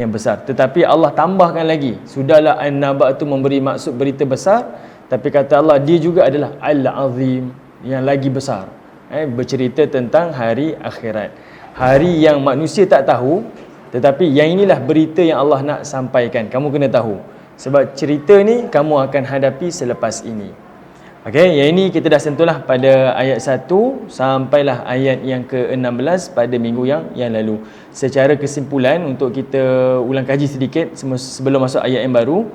yang besar. Tetapi Allah tambahkan lagi, sudahlah An-Naba tu memberi maksud berita besar, tapi kata Allah dia juga adalah Al-Azim, yang lagi besar. Bercerita tentang hari akhirat, hari yang manusia tak tahu, tetapi yang inilah berita yang Allah nak sampaikan. Kamu kena tahu, sebab cerita ni kamu akan hadapi selepas ini. Okey, yang ini kita dah sentuhlah pada ayat 1 sampailah ayat yang ke-16 pada minggu yang lalu. Secara kesimpulan, untuk kita ulang kaji sedikit sebelum masuk ayat yang baru,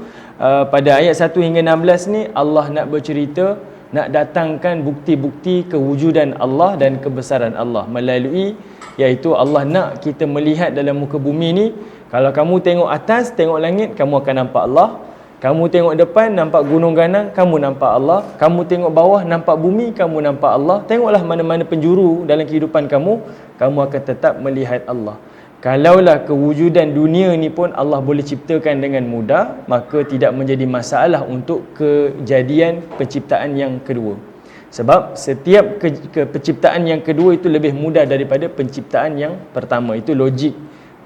pada ayat 1 hingga 16 ni Allah nak bercerita, nak datangkan bukti-bukti kewujudan Allah dan kebesaran Allah melalui, iaitu Allah nak kita melihat dalam muka bumi ni. Kalau kamu tengok atas, tengok langit, kamu akan nampak Allah. Kamu tengok depan, nampak gunung ganang, kamu nampak Allah. Kamu tengok bawah, nampak bumi, kamu nampak Allah. Tengoklah mana-mana penjuru dalam kehidupan kamu, kamu akan tetap melihat Allah. Kalaulah kewujudan dunia ni pun Allah boleh ciptakan dengan mudah, maka tidak menjadi masalah untuk kejadian penciptaan yang kedua. Sebab setiap penciptaan yang kedua itu lebih mudah daripada penciptaan yang pertama. Itu logik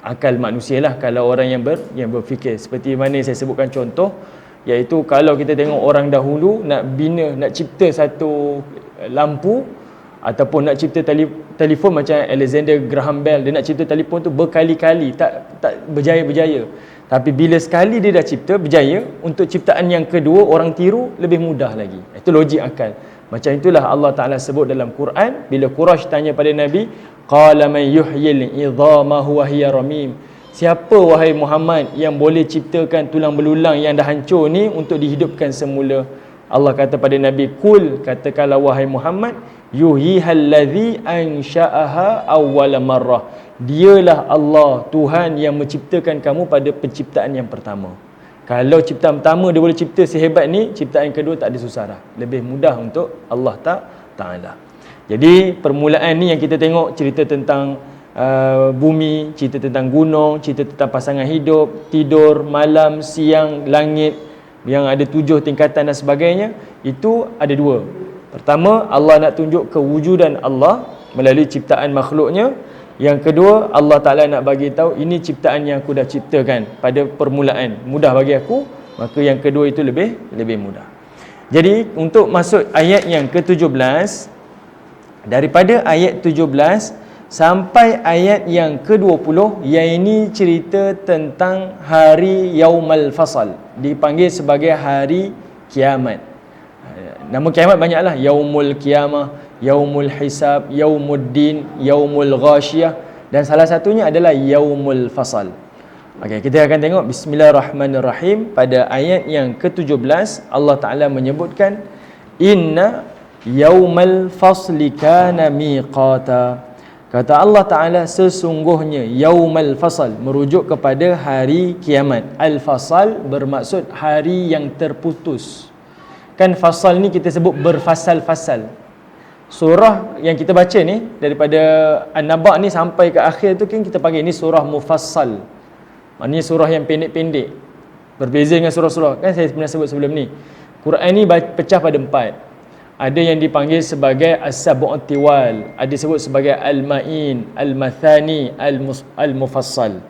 akal manusia lah, kalau orang yang berfikir. Seperti mana saya sebutkan contoh, iaitu kalau kita tengok orang dahulu nak cipta satu lampu ataupun nak cipta telefon, macam Alexander Graham Bell, dia nak cipta telefon tu berkali-kali tak berjaya-berjaya. Tapi bila sekali dia dah cipta berjaya, untuk ciptaan yang kedua orang tiru lebih mudah lagi. Itu logik akal. Macam itulah Allah Ta'ala sebut dalam Quran, bila Quraisy tanya pada Nabi, qala man yuhyil idhama huwa hiya ramim, siapa wahai Muhammad yang boleh ciptakan tulang belulang yang dah hancur ni untuk dihidupkan semula? Allah kata pada Nabi, kul, katakanlah wahai Muhammad, yuhihal ladzi ansha'aha awwala marrah, dialah Allah Tuhan yang menciptakan kamu pada penciptaan yang pertama. Kalau ciptaan pertama dia boleh cipta sehebat ni, ciptaan yang kedua tak ada susah dah, lebih mudah untuk Allah Ta'ala. Jadi permulaan ni yang kita tengok, cerita tentang bumi, cerita tentang gunung, cerita tentang pasangan hidup, tidur, malam, siang, langit yang ada 7 tingkatan dan sebagainya. Itu ada 2. Pertama, Allah nak tunjuk kewujudan Allah melalui ciptaan makhluknya. Yang kedua, Allah Ta'ala nak bagi tahu ini ciptaan yang aku dah ciptakan pada permulaan, mudah bagi aku, maka yang kedua itu lebih mudah. Jadi untuk masuk ayat yang ke-17, daripada ayat 17 sampai ayat yang ke-20, yang ini cerita tentang hari Yaumal Fasal, dipanggil sebagai hari kiamat. Nama kiamat banyaklah, Yaumul Qiyamah, Yaumul Hisab, Yaumuddin, Yaumul Ghashiyah, dan salah satunya adalah Yaumul Fasal. Okey, kita akan tengok bismillahirrahmanirrahim. Pada ayat yang ke-17 Allah Ta'ala menyebutkan, inna yaumal fasli kana miqata. Kata Allah Ta'ala, sesungguhnya Yaumal Fasal merujuk kepada hari kiamat. Al-Fasal bermaksud hari yang terputus. Kan fasal ni kita sebut berfasal-fasal. Surah yang kita baca ni daripada An-Naba ni sampai ke akhir tu kan kita panggil ni surah mufassal. Maknanya surah yang pendek-pendek. Berbeza dengan surah-surah, kan saya pernah sebut sebelum ni. Quran ni pecah pada 4. Ada yang dipanggil sebagai As-Sab'ut Tiwal, ada disebut sebagai Al-Ma'in, Al-Mathani, Al-Mufassal.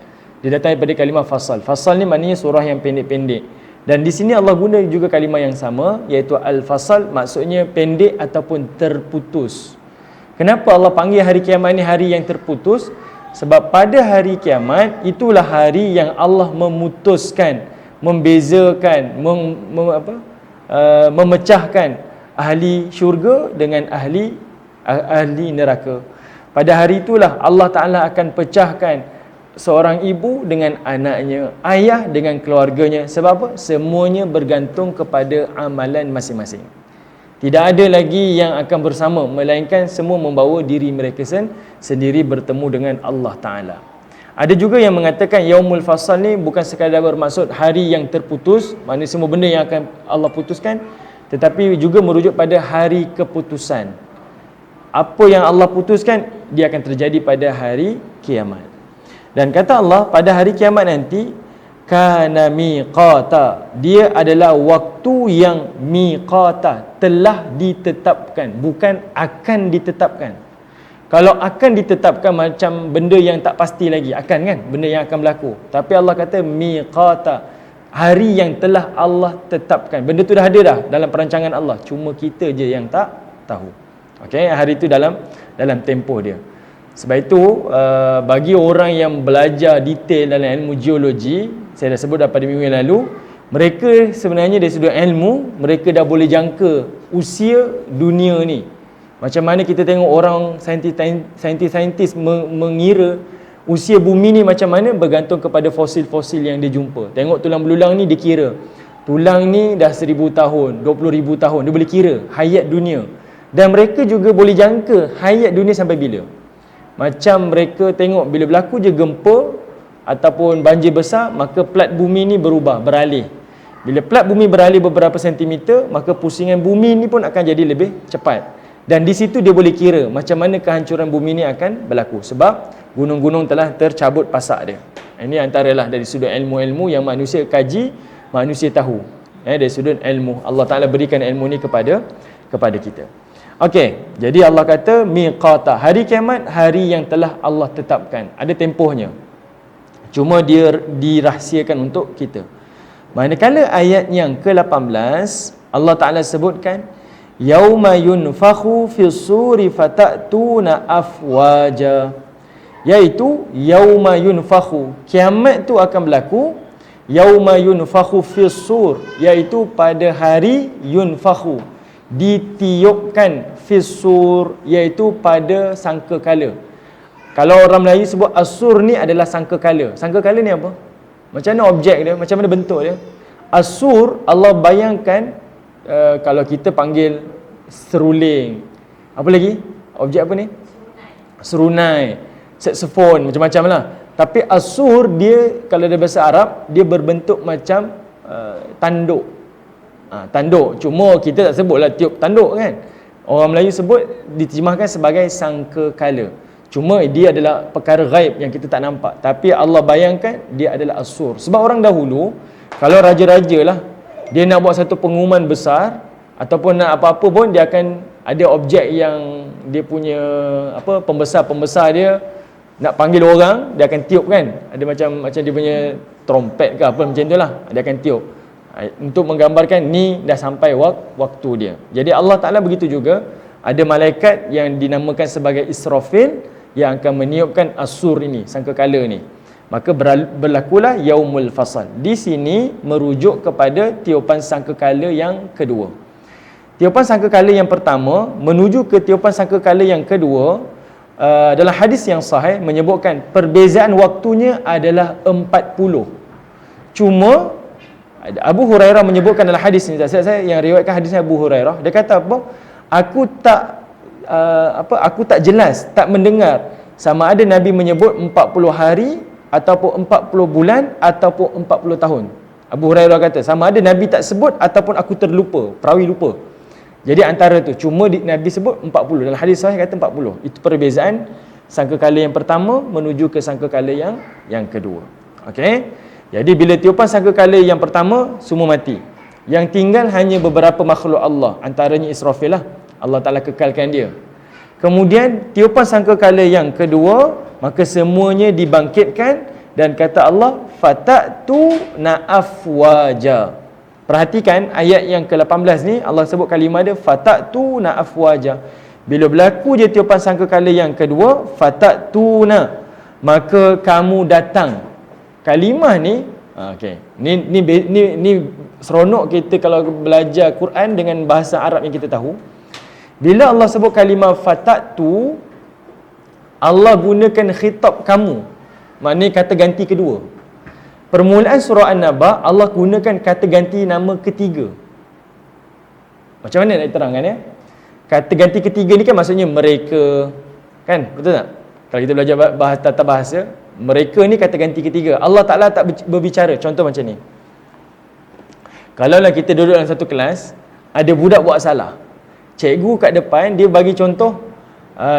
Dia datang daripada kalimah fasal. Fasal ni maknanya surah yang pendek-pendek. Dan di sini Allah guna juga kalimah yang sama, iaitu Al-Fasal, maksudnya pendek ataupun terputus. Kenapa Allah panggil hari kiamat ni hari yang terputus? Sebab pada hari kiamat itulah hari yang Allah memutuskan, membezakan, memecahkan ahli syurga dengan ahli neraka. Pada hari itulah Allah Ta'ala akan pecahkan seorang ibu dengan anaknya, ayah dengan keluarganya. Sebab apa? Semuanya bergantung kepada amalan masing-masing. Tidak ada lagi yang akan bersama, melainkan semua membawa diri mereka sendiri bertemu dengan Allah Ta'ala. Ada juga yang mengatakan Yaumul Fasal ni bukan sekadar bermaksud hari yang terputus, maknanya semua benda yang akan Allah putuskan, tetapi juga merujuk pada hari keputusan. Apa yang Allah putuskan, dia akan terjadi pada hari kiamat. Dan kata Allah, pada hari kiamat nanti, kana miqata, dia adalah waktu yang miqata, telah ditetapkan, bukan akan ditetapkan. Kalau akan ditetapkan macam benda yang tak pasti lagi, akan kan, benda yang akan berlaku. Tapi Allah kata miqata, hari yang telah Allah tetapkan. Benda tu dah ada dah dalam perancangan Allah, cuma kita je yang tak tahu. Okey, hari itu dalam tempoh dia. Sebab itu bagi orang yang belajar detail dalam ilmu geologi, saya dah sebut dah pada minggu yang lalu, mereka sebenarnya dari sudut ilmu, mereka dah boleh jangka usia dunia ni. Macam mana kita tengok orang saintis mengira usia bumi ni macam mana, bergantung kepada fosil-fosil yang dia jumpa. Tengok tulang belulang ni, dia kira tulang ni dah 1000 tahun, 20,000 tahun, dia boleh kira hayat dunia. Dan mereka juga boleh jangka hayat dunia sampai bila. Macam mereka tengok bila berlaku je gempa ataupun banjir besar, maka plat bumi ni berubah, beralih. Bila plat bumi beralih beberapa sentimeter, maka pusingan bumi ni pun akan jadi lebih cepat. Dan di situ dia boleh kira macam mana kehancuran bumi ni akan berlaku, sebab gunung-gunung telah tercabut pasak dia. Ini antaralah dari sudut ilmu-ilmu yang manusia kaji, manusia tahu. Dari sudut ilmu, Allah Ta'ala berikan ilmu ni kepada kita. Okey, jadi Allah kata miqata, hari kiamat, hari yang telah Allah tetapkan. Ada tempohnya, cuma dia dirahsiakan untuk kita. Manakala ayat yang ke-18 Allah Ta'ala sebutkan yauma yunfakhu fis suri fatatuna afwaja, iaitu yauma yunfakhu, kiamat tu akan berlaku. Yauma yunfakhu fis sur, iaitu pada hari yunfakhu, ditiupkan, fis sur, iaitu pada sangkakala. Kalau orang Melayu sebut asur ni adalah sangkakala. Sangkakala ni apa? Macam mana objek dia, macam mana bentuk dia? Asur, Allah bayangkan, kalau kita panggil seruling, apa lagi? Objek apa ni? Serunai, saxophone, macam-macam lah. Tapi asur dia, kalau dia bahasa Arab, dia berbentuk macam tanduk. Tanduk, cuma kita tak sebutlah tiup tanduk kan. Orang Melayu sebut, diterjemahkan sebagai sangkakala. Cuma dia adalah perkara ghaib yang kita tak nampak. Tapi Allah bayangkan dia adalah asur. Sebab orang dahulu, kalau raja-raja lah, dia nak buat satu pengumuman besar ataupun nak apa-apa pun, dia akan ada objek yang dia punya pembesar dia nak panggil orang, dia akan tiup kan. Ada macam dia punya trompet ke apa macam itulah, dia akan tiup untuk menggambarkan ni dah sampai waktu dia. Jadi Allah Ta'ala begitu juga, ada malaikat yang dinamakan sebagai Israfil yang akan meniupkan asur ini, sangkakala ni. Maka berlakulah yaumul fasal. Di sini merujuk kepada tiupan sangkakala yang kedua. Tiupan sangkakala yang pertama menuju ke tiupan sangkakala yang kedua, dalam hadis yang sahih menyebutkan perbezaan waktunya adalah 40. Cuma Abu Hurairah menyebutkan dalam hadis ni, saya yang riwayatkan hadisnya Abu Hurairah, dia kata apa? Aku tak jelas, tak mendengar sama ada Nabi menyebut 40 hari ataupun 40 bulan ataupun 40 tahun. Abu Hurairah kata sama ada Nabi tak sebut ataupun aku terlupa, perawi lupa. Jadi antara tu, cuma Nabi sebut 40. Dalam hadis sahih kata 40. Itu perbezaan sangkakala yang pertama menuju ke sangkakala yang kedua. Okey. Jadi bila tiupan sangkakala yang pertama, semua mati. Yang tinggal hanya beberapa makhluk Allah, antaranya Israfil lah. Allah Ta'ala kekalkan dia. Kemudian tiupan sangkakala yang kedua, maka semuanya dibangkitkan dan kata Allah fatatu na'afwaja. Perhatikan ayat yang ke-18 ni, Allah sebut kalimah dia fatatu na'afwaja. Bila berlaku je tiupan sangkakala yang kedua, fatatuna, maka kamu datang. Kalimah ni okey. Ni seronok kita kalau belajar Quran dengan bahasa Arab yang kita tahu. Bila Allah sebut kalimah fatatu, Allah gunakan khitab kamu, maknanya kata ganti kedua. Permulaan surah An-Naba, Allah gunakan kata ganti nama ketiga. Macam mana nak diterangkan ya? Kata ganti ketiga ni kan maksudnya mereka, kan? Betul tak? Kalau kita belajar tata bahasa, mereka ni kata ganti ketiga. Allah Ta'ala tak berbicara. Contoh macam ni. Kalaulah kita duduk dalam satu kelas, ada budak buat salah, cikgu kat depan dia bagi contoh,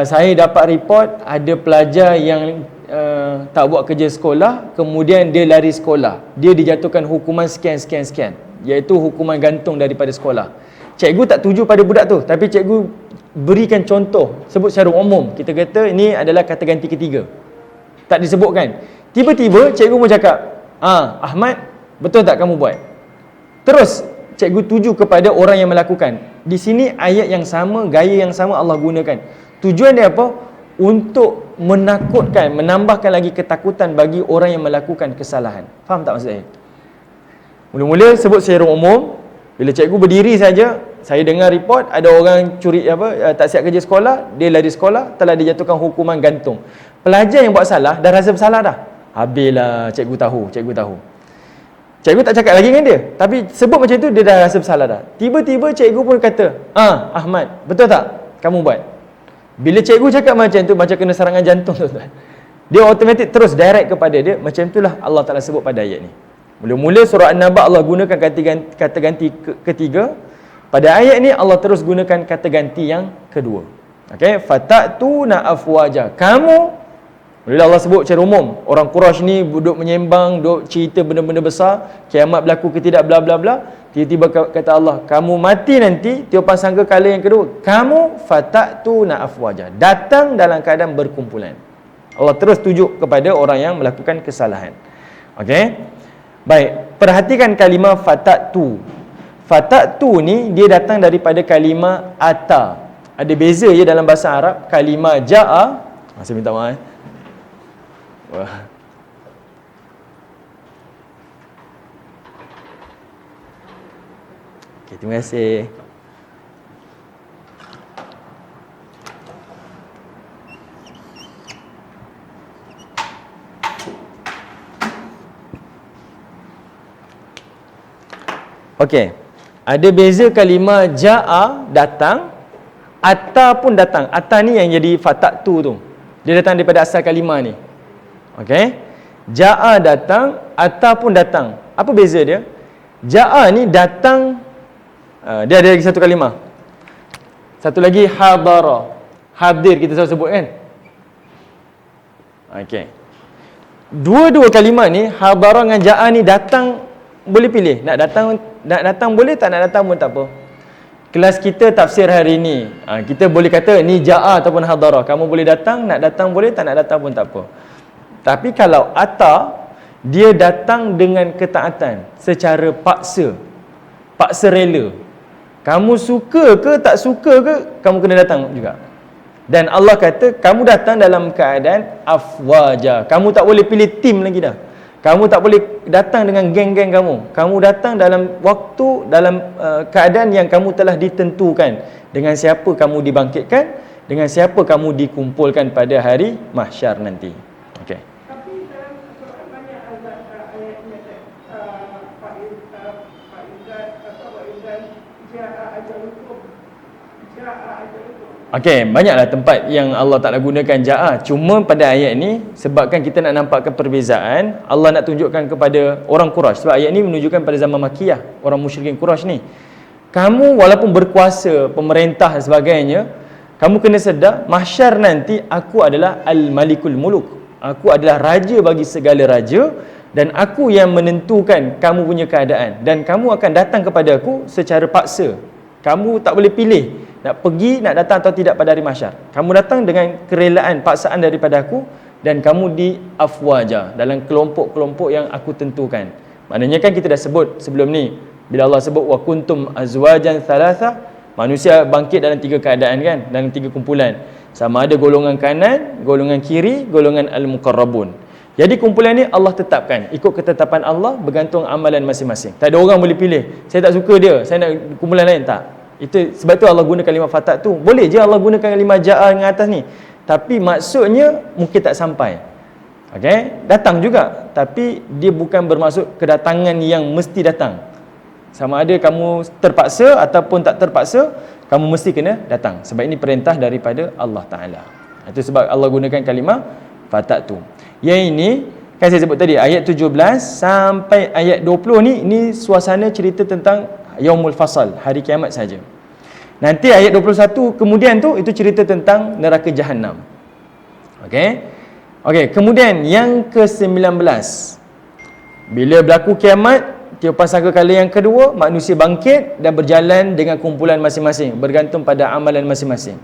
saya dapat report ada pelajar yang tak buat kerja sekolah, kemudian dia lari sekolah, dia dijatuhkan hukuman sekian, iaitu hukuman gantung daripada sekolah. Cikgu tak tuju pada budak tu, tapi cikgu berikan contoh, sebut secara umum. Kita kata ini adalah kata ganti ketiga. Tak disebutkan. Tiba-tiba cikgu pun cakap, Ahmad, betul tak kamu buat? Terus cikgu tuju kepada orang yang melakukan. Di sini ayat yang sama, gaya yang sama Allah gunakan. Tujuan dia apa? Untuk menakutkan, menambahkan lagi ketakutan bagi orang yang melakukan kesalahan. Faham tak maksud saya? Mula-mula sebut secara umum. Bila cikgu berdiri saja, saya dengar report ada orang curi tak siap kerja sekolah, dia lari sekolah, telah dijatuhkan hukuman gantung. Pelajar yang buat salah dah rasa bersalah dah. Habislah cikgu tahu. Cikgu tak cakap lagi dengan dia, tapi sebut macam tu dia dah rasa bersalah dah. Tiba-tiba cikgu pun kata, Ahmad, betul tak kamu buat? Bila cikgu cakap macam tu, macam kena serangan jantung tu. Dia automatik terus direct kepada dia. Macam itulah Allah Ta'ala sebut pada ayat ni. Mula-mula surah An-Naba Allah gunakan kata ganti ketiga. Pada ayat ni Allah terus gunakan kata ganti yang kedua. Okey, fatatuna afwaja. Kamu, bila Allah sebut secara umum, orang Quraisy ni duduk menyembang, duduk cerita benda-benda besar, kiamat berlaku ke tidak, bla bla bla. Tiba-tiba kata Allah, kamu mati nanti, tiupan sangka kala yang kedua, kamu fatatuna afwaja, datang dalam keadaan berkumpulan. Allah terus tunjuk kepada orang yang melakukan kesalahan. Okey. Baik, perhatikan kalimah fatatu. Fatatu ni dia datang daripada kalimah ata. Ada beza ya dalam bahasa Arab. Kalimah ja'a, saya minta maaf. Wah. Okay, terima kasih. Okey. Ada beza kalimah ja'a datang, atta pun datang. Atta ni yang jadi fatatu tu. Dia datang daripada asal kalimah ni. Okey. Ja'a datang, atta pun datang. Apa beza dia? Ja'a ni datang, dia ada lagi satu kalimah. Satu lagi hadara. Hadir kita selalu sebut kan? Okey. Dua-dua kalimah ni, hadara dengan ja'a ni datang, boleh pilih. Nak datang boleh, tak nak datang pun tak apa. Kelas kita tafsir hari ni, kita boleh kata ni ja'a ataupun hadara. Kamu boleh datang, nak datang boleh, tak nak datang pun tak apa. Tapi kalau ata, dia datang dengan ketaatan, secara paksa. Paksa rela. Kamu suka ke tak suka ke, kamu kena datang juga. Dan Allah kata, kamu datang dalam keadaan afwaja. Kamu tak boleh pilih tim lagi dah. Kamu tak boleh datang dengan geng-geng kamu. Kamu datang dalam waktu, dalam keadaan yang kamu telah ditentukan. Dengan siapa kamu dibangkitkan, dengan siapa kamu dikumpulkan pada hari mahsyar nanti. Okey. Tapi dalam Quran banyak ayat yang Okey, banyaklah tempat yang Allah Ta'ala gunakan ja'a. Cuma pada ayat ni, sebabkan kita nak nampakkan perbezaan, Allah nak tunjukkan kepada orang Quraisy. Sebab ayat ni menunjukkan pada zaman Makkiyah, orang musyrikin Quraisy ni. Kamu walaupun berkuasa, pemerintah dan sebagainya, kamu kena sedar, mahsyar nanti aku adalah Al-Malikul Muluk. Aku adalah raja bagi segala raja, dan aku yang menentukan kamu punya keadaan. Dan kamu akan datang kepada aku secara paksa. Kamu tak boleh pilih nak pergi, nak datang atau tidak pada hari mahsyar. Kamu datang dengan kerelaan, paksaan daripada aku, dan kamu di afwaja, dalam kelompok-kelompok yang aku tentukan. Maknanya kan kita dah sebut sebelum ni, bila Allah sebut wa kuntum azwajan thalatha, manusia bangkit dalam tiga keadaan kan, dalam tiga kumpulan. Sama ada golongan kanan, golongan kiri, golongan al-muqarrabun. Jadi kumpulan ni Allah tetapkan, ikut ketetapan Allah, bergantung amalan masing-masing. Tak ada orang boleh pilih, saya tak suka dia, saya nak kumpulan lain, tak. Itu sebab tu Allah guna kalimah fatat tu. Boleh je Allah gunakan kalimah ja'a dengan atas ni. Tapi maksudnya mungkin tak sampai. Okey, datang juga, tapi dia bukan bermaksud kedatangan yang mesti datang. Sama ada kamu terpaksa ataupun tak terpaksa, kamu mesti kena datang. Sebab ini perintah daripada Allah Taala. Itu sebab Allah gunakan kalimah fatat tu. Yang ini kan saya sebut tadi ayat 17 sampai ayat 20 ni, ini suasana cerita tentang Yaumul Fasal, hari kiamat saja. Nanti ayat 21 kemudian tu, itu cerita tentang neraka Jahannam. Okey, kemudian yang ke-19, bila berlaku kiamat, tiupan sangkakala yang kedua, manusia bangkit dan berjalan dengan kumpulan masing-masing, bergantung pada amalan masing-masing.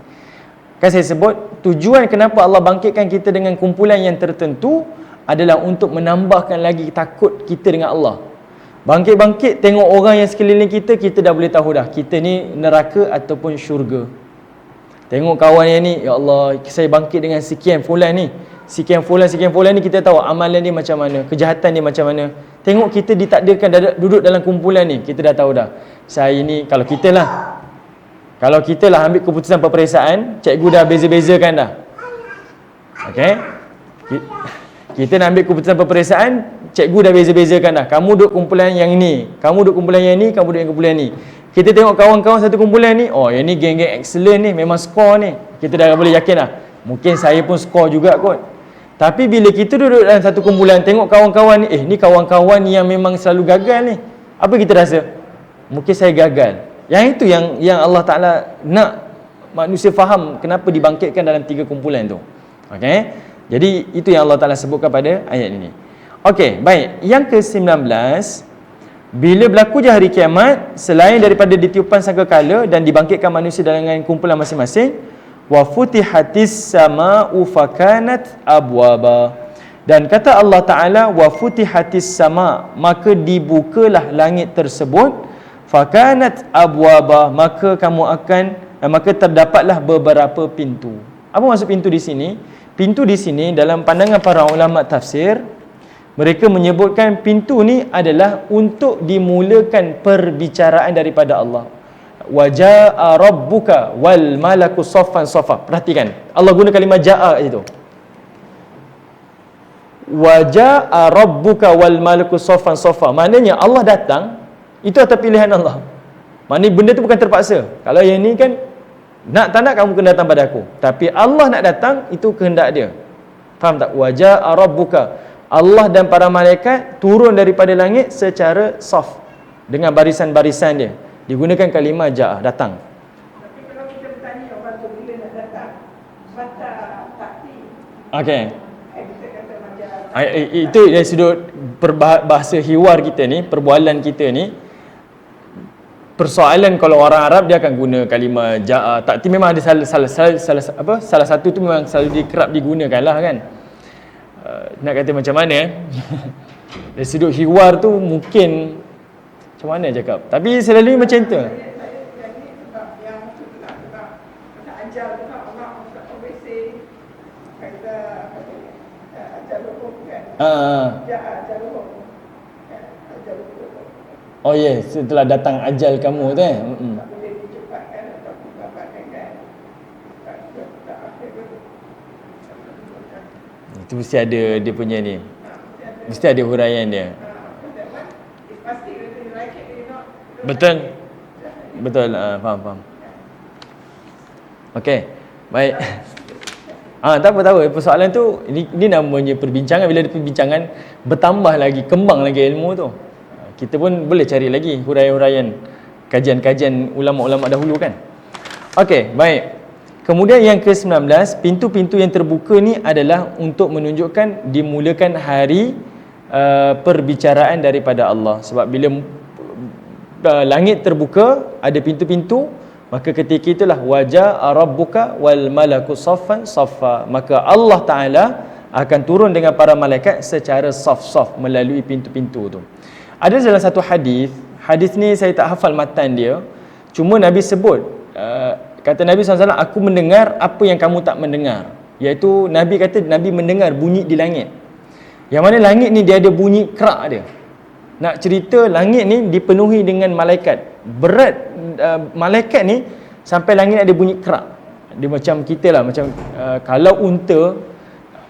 Kan saya sebut, tujuan kenapa Allah bangkitkan kita dengan kumpulan yang tertentu adalah untuk menambahkan lagi takut kita dengan Allah. Bangkit-bangkit, tengok orang yang sekeliling kita, kita dah boleh tahu dah, kita ni neraka ataupun syurga. Tengok kawan yang ni, ya Allah, saya bangkit dengan sekian fulan ni, sekian fulan ni, kita tahu amalan dia macam mana, kejahatan dia macam mana. Tengok kita ditakdirkan duduk dalam kumpulan ni, kita dah tahu dah, saya ni, kalau kita lah ambil keputusan peperiksaan, cikgu dah beza-bezakan dah. Okey? Kita nak ambil keputusan peperiksaan, cikgu dah beza-bezakan dah. Kamu duduk kumpulan yang ni, kamu duduk kumpulan yang ni, kamu duduk yang kumpulan ni. Kita tengok kawan-kawan satu kumpulan ni, oh yang ni geng-geng excellent ni, memang skor ni. Kita dah boleh yakin dah. Mungkin saya pun skor juga kot. Tapi bila kita duduk dalam satu kumpulan, tengok kawan-kawan ni, ni kawan-kawan yang memang selalu gagal ni. Apa kita rasa? Mungkin saya gagal. Yang itu yang Allah Ta'ala nak manusia faham kenapa dibangkitkan dalam 3 kumpulan tu. Okey? Jadi itu yang Allah Ta'ala sebutkan pada ayat ini. Okey, baik. Yang ke-19, bila berlaku je hari kiamat, selain daripada ditiupan sangkakala dan dibangkitkan manusia dengan kumpulan masing-masing, wa futihatis sama'u fakanat abwaba. Dan kata Allah Ta'ala, wa futihatis sama', maka dibukalah langit tersebut, fakanat abwaba, maka maka terdapatlah beberapa pintu. Apa maksud pintu di sini? Pintu di sini dalam pandangan para ulama tafsir, mereka menyebutkan pintu ni adalah untuk dimulakan perbicaraan daripada Allah. Wa jaa rabbuka wal malaku saffan saffa. Perhatikan, Allah guna kalimah jaa itu. Wa jaa rabbuka wal malaku saffan saffa. Maknanya Allah datang, itu atas pilihan Allah. Maknanya benda tu bukan terpaksa. Kalau yang ni kan, nak tak nak kamu kena datang pada aku. Tapi Allah nak datang, itu kehendak dia. Faham tak? Wa jaa rabbuka. Allah dan para malaikat turun daripada langit secara saf, dengan barisan-barisan dia. Digunakan kalimah jaa, datang. Tapi kalau kita bertanya orang tu bila nak datang, mata takti. Okey. Kita kata macam Itu dari sudut bahasa hiwar kita ni, perbualan kita ni. Persoalan kalau orang Arab dia akan guna kalimah jaa. Takti memang ada salah satu tu memang selalu kerap digunakan lah kan. Nak kata macam mana dari sudut hiwar tu mungkin macam mana cakap, tapi selalu macam tu. yang ni sebab yang tu tak ajar tak Allah tak obesi. Kata ajar hukum kan. Ajar hukum. Ajar hukum. Oh yes, setelah datang ajal kamu tu Tak boleh dicepatkan atau dibabatkan kan. Itu mesti ada dia punya ni. Mesti ada huraian dia. Pasti dia like it, you know. Betul. Betul, faham. Okey. Baik. Tak apa. Persoalan tu ini namanya perbincangan. Bila ada perbincangan, bertambah lagi, kembang lagi ilmu tu. Kita pun boleh cari lagi huraian-huraian kajian-kajian ulama-ulama dahulu kan. Okey, baik. Kemudian yang ke-19, pintu-pintu yang terbuka ni adalah untuk menunjukkan dimulakan hari perbicaraan daripada Allah. Sebab bila langit terbuka, ada pintu-pintu, maka ketika itulah wajah rabbuka wal malaku saffan saffa. Maka Allah Ta'ala akan turun dengan para malaikat secara saf-saf melalui pintu-pintu tu. Ada dalam satu hadis ni saya tak hafal matan dia, cuma Nabi sebut, kata Nabi SAW, aku mendengar apa yang kamu tak mendengar. Iaitu Nabi kata Nabi mendengar bunyi di langit. Yang mana langit ni dia ada bunyi kerak dia. Nak cerita langit ni dipenuhi dengan malaikat. Berat malaikat ni sampai langit ada bunyi kerak. Dia macam kita lah, macam kalau unta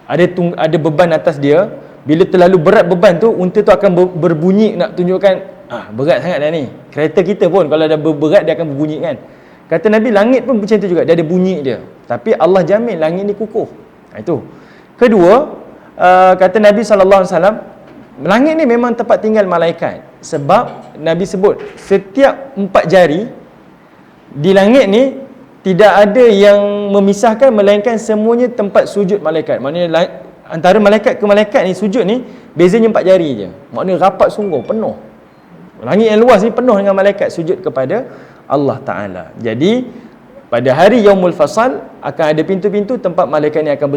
ada beban atas dia, bila terlalu berat beban tu, unta tu akan berbunyi nak tunjukkan berat sangat dah ni. Kereta kita pun kalau dah berat dia akan berbunyi kan. Kata Nabi, langit pun macam tu juga, dia ada bunyi dia. Tapi Allah jamin langit ni kukuh. Itu. Kedua, kata Nabi SAW, langit ni memang tempat tinggal malaikat. Sebab Nabi sebut, setiap 4 jari di langit ni tidak ada yang memisahkan, melainkan semuanya tempat sujud malaikat. Maknanya antara malaikat ke malaikat ni sujud ni bezanya 4 jari je. Maknanya rapat sungguh, penuh. Langit yang luas ni penuh dengan malaikat sujud kepada Allah Ta'ala. Jadi pada hari Yaumul Fasal akan ada pintu-pintu tempat malaikat ni akan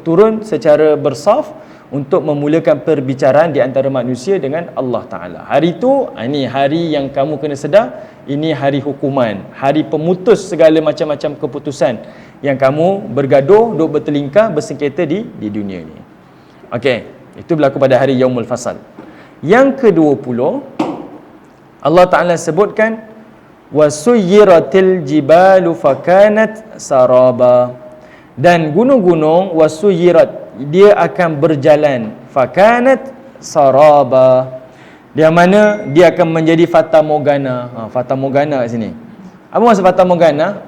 turun secara bersaf untuk memulakan perbicaraan di antara manusia dengan Allah Ta'ala. Hari itu, ini hari yang kamu kena sedar, ini hari hukuman, hari pemutus segala macam-macam keputusan yang kamu bergaduh, duk bertelingkar, bersengketa di dunia ni. Okey, itu berlaku pada hari Yaumul Fasal. Yang ke-20, Allah Ta'ala sebutkan wasuyyiratil jibalu fakanat saraba, dan gunung-gunung wasuyyirat, dia akan berjalan, fakanat saraba, yang mana dia akan menjadi fata morgana. Fata morgana kat sini. Apa maksud fata morgana?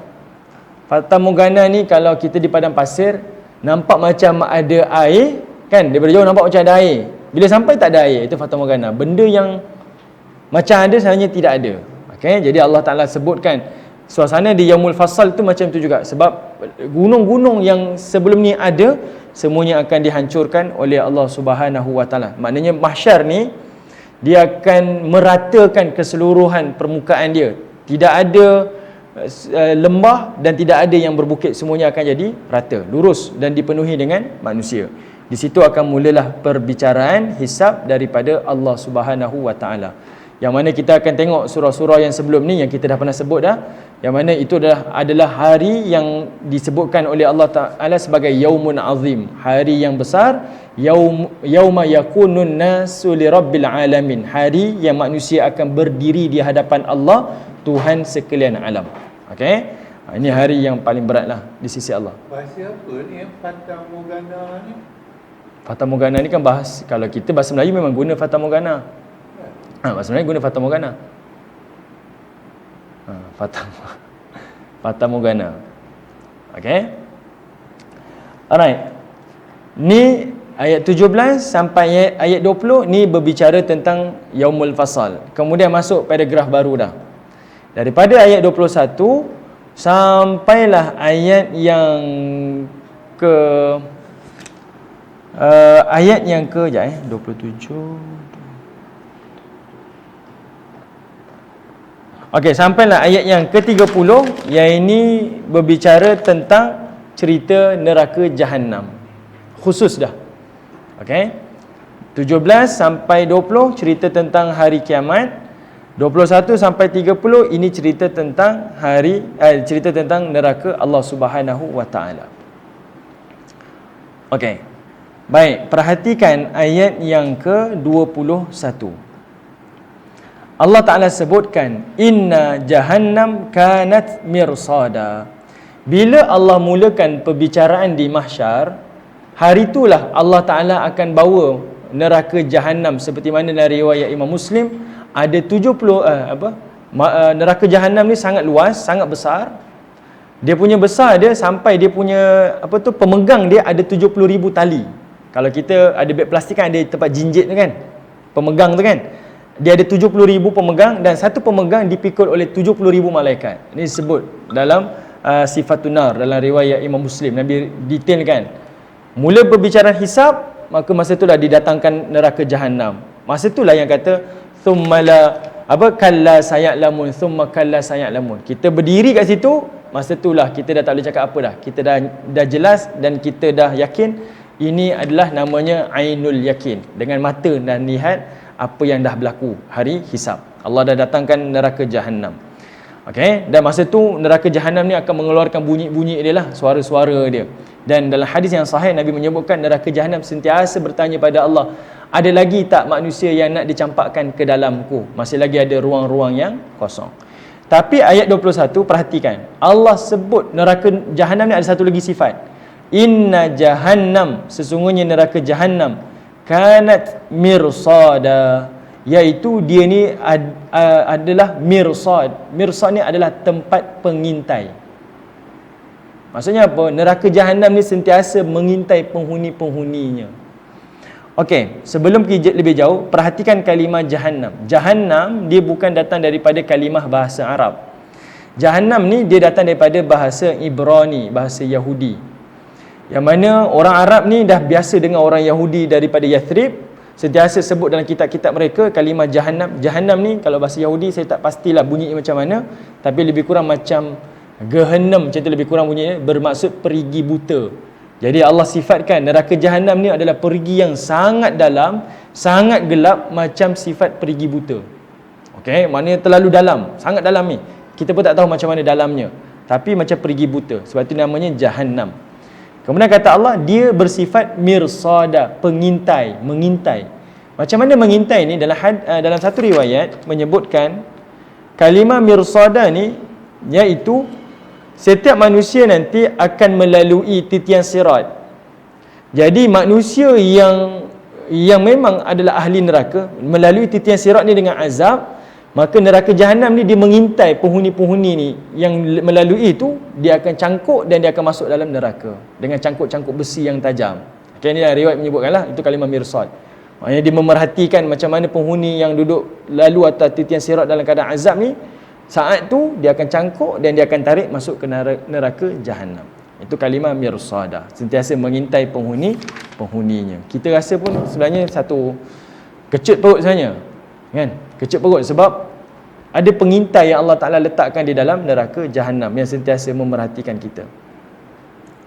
Fata morgana ni kalau kita di padang pasir nampak macam ada air kan, daripada jauh nampak macam ada air, bila sampai tak ada air, itu fata morgana. Benda yang macam ada sebenarnya tidak ada. Okay? Jadi Allah Ta'ala sebutkan suasana di Yaumul Fasal tu macam tu juga, sebab gunung-gunung yang sebelum ni ada semuanya akan dihancurkan oleh Allah Subhanahu Wa Ta'ala. Maknanya mahsyar ni dia akan meratakan keseluruhan permukaan dia. Tidak ada lembah dan tidak ada yang berbukit, semuanya akan jadi rata, lurus dan dipenuhi dengan manusia. Di situ akan mulalah perbicaraan hisab daripada Allah Subhanahu Wa Ta'ala. Yang mana kita akan tengok surah-surah yang sebelum ni yang kita dah pernah sebut dah, yang mana itu adalah hari yang disebutkan oleh Allah Ta'ala sebagai Yaumun Azim, hari yang besar, yauma yakunun nasu li rabbil alamin, hari yang manusia akan berdiri di hadapan Allah, Tuhan sekalian alam. Okey, ini hari yang paling beratlah di sisi Allah. Bahasa apa ni Fata Morgana ni? Fata Morgana ni kan bahas, kalau kita bahasa Melayu memang guna Fata Morgana. Bahasa Melayu guna Fata Morgana. Fata Morgana. Okay. Alright. Ni ayat 17 sampai ayat 20 ni berbicara tentang Yaumul Fasal. Kemudian masuk paragraf baru dah. Daripada ayat 21 sampailah ayat yang ke ayat yang ke 27. Okey, sampailah ayat yang ke-30, yang ini berbicara tentang cerita neraka Jahannam. Khusus dah. Okey. 17 sampai 20 cerita tentang hari kiamat. 21 sampai 30 ini cerita tentang cerita tentang neraka Allah Subhanahu Wa Ta'ala. Okey. Baik, perhatikan ayat yang ke-21. Allah Ta'ala sebutkan inna jahannam kanat mirsada. Bila Allah mulakan perbicaraan di mahsyar, hari itulah Allah Ta'ala akan bawa neraka Jahannam, seperti mana dalam riwayat Imam Muslim ada 70 neraka Jahannam ni sangat luas, sangat besar. Dia punya besar dia sampai dia punya pemegang dia ada 70,000 tali. Kalau kita ada beg plastik kan ada tempat jinjit tu kan, pemegang tu kan, dia ada 70,000 pemegang, dan satu pemegang dipikul oleh 70,000 malaikat. Ini disebut dalam Sifatun Nar, dalam riwayat Imam Muslim. Nabi detailkan. Mula perbicaraan hisab, maka masa itulah didatangkan neraka Jahannam. Masa itulah yang kata kalla sayalamun thumma kalla sayalamun. Kita berdiri kat situ, masa itulah kita dah tak boleh cakap apa dah. Kita dah jelas dan kita dah yakin. Ini adalah namanya ainul yakin, dengan mata dan lihat apa yang dah berlaku hari hisab. Allah dah datangkan neraka Jahannam. Okey, dan masa tu neraka Jahannam ni akan mengeluarkan bunyi-bunyi dia lah, suara-suara dia. Dan dalam hadis yang sahih Nabi menyebutkan neraka Jahannam sentiasa bertanya pada Allah, ada lagi tak manusia yang nak dicampakkan ke dalamku? Masih lagi ada ruang-ruang yang kosong. Tapi ayat 21 perhatikan, Allah sebut neraka Jahannam ni ada satu lagi sifat. Inna jahannam, sesungguhnya neraka Jahannam kanat mirsada, iaitu dia ni adalah mirsad. Mirsad ni adalah tempat pengintai. Maksudnya apa? Neraka Jahannam ni sentiasa mengintai penghuni-penghuninya. Okey, sebelum pergi lebih jauh, perhatikan kalimah Jahannam. Jahannam dia bukan datang daripada kalimah bahasa Arab. Jahannam ni dia datang daripada bahasa Ibrani, bahasa Yahudi. Yang mana orang Arab ni dah biasa dengan orang Yahudi daripada Yathrib, sentiasa sebut dalam kitab-kitab mereka kalimah Jahannam. Jahannam ni kalau bahasa Yahudi saya tak pastilah bunyi macam mana, tapi lebih kurang macam Gehenna, macam tu lebih kurang bunyinya, bermaksud perigi buta. Jadi Allah sifatkan neraka Jahannam ni adalah perigi yang sangat dalam, sangat gelap, macam sifat perigi buta. Okey, maknanya terlalu dalam, sangat dalam ni. Kita pun tak tahu macam mana dalamnya, tapi macam perigi buta. Sebab itu namanya Jahannam. Kemudian kata Allah, dia bersifat mirsada, pengintai, mengintai. Macam mana mengintai ni? Dalam satu riwayat menyebutkan kalimah mirsada ni iaitu setiap manusia nanti akan melalui titian sirat. Jadi manusia yang memang adalah ahli neraka melalui titian sirat ni dengan azab, maka neraka Jahannam ni dia mengintai penghuni-penghuni ni yang melalui itu, dia akan cangkuk dan dia akan masuk dalam neraka dengan cangkuk-cangkuk besi yang tajam. Okay, ni riwayat menyebutkanlah itu kalimah mirsad. Maknanya dia memerhatikan macam mana penghuni yang duduk lalu atas titian sirat dalam keadaan azab ni, saat tu dia akan cangkuk dan dia akan tarik masuk ke neraka Jahannam. Itu kalimah mirsada, sentiasa mengintai penghuninya. Kita rasa pun sebenarnya satu kecut perut sebenarnya, kan? Kecut perut sebab ada pengintai yang Allah Ta'ala letakkan di dalam neraka Jahannam yang sentiasa memerhatikan kita.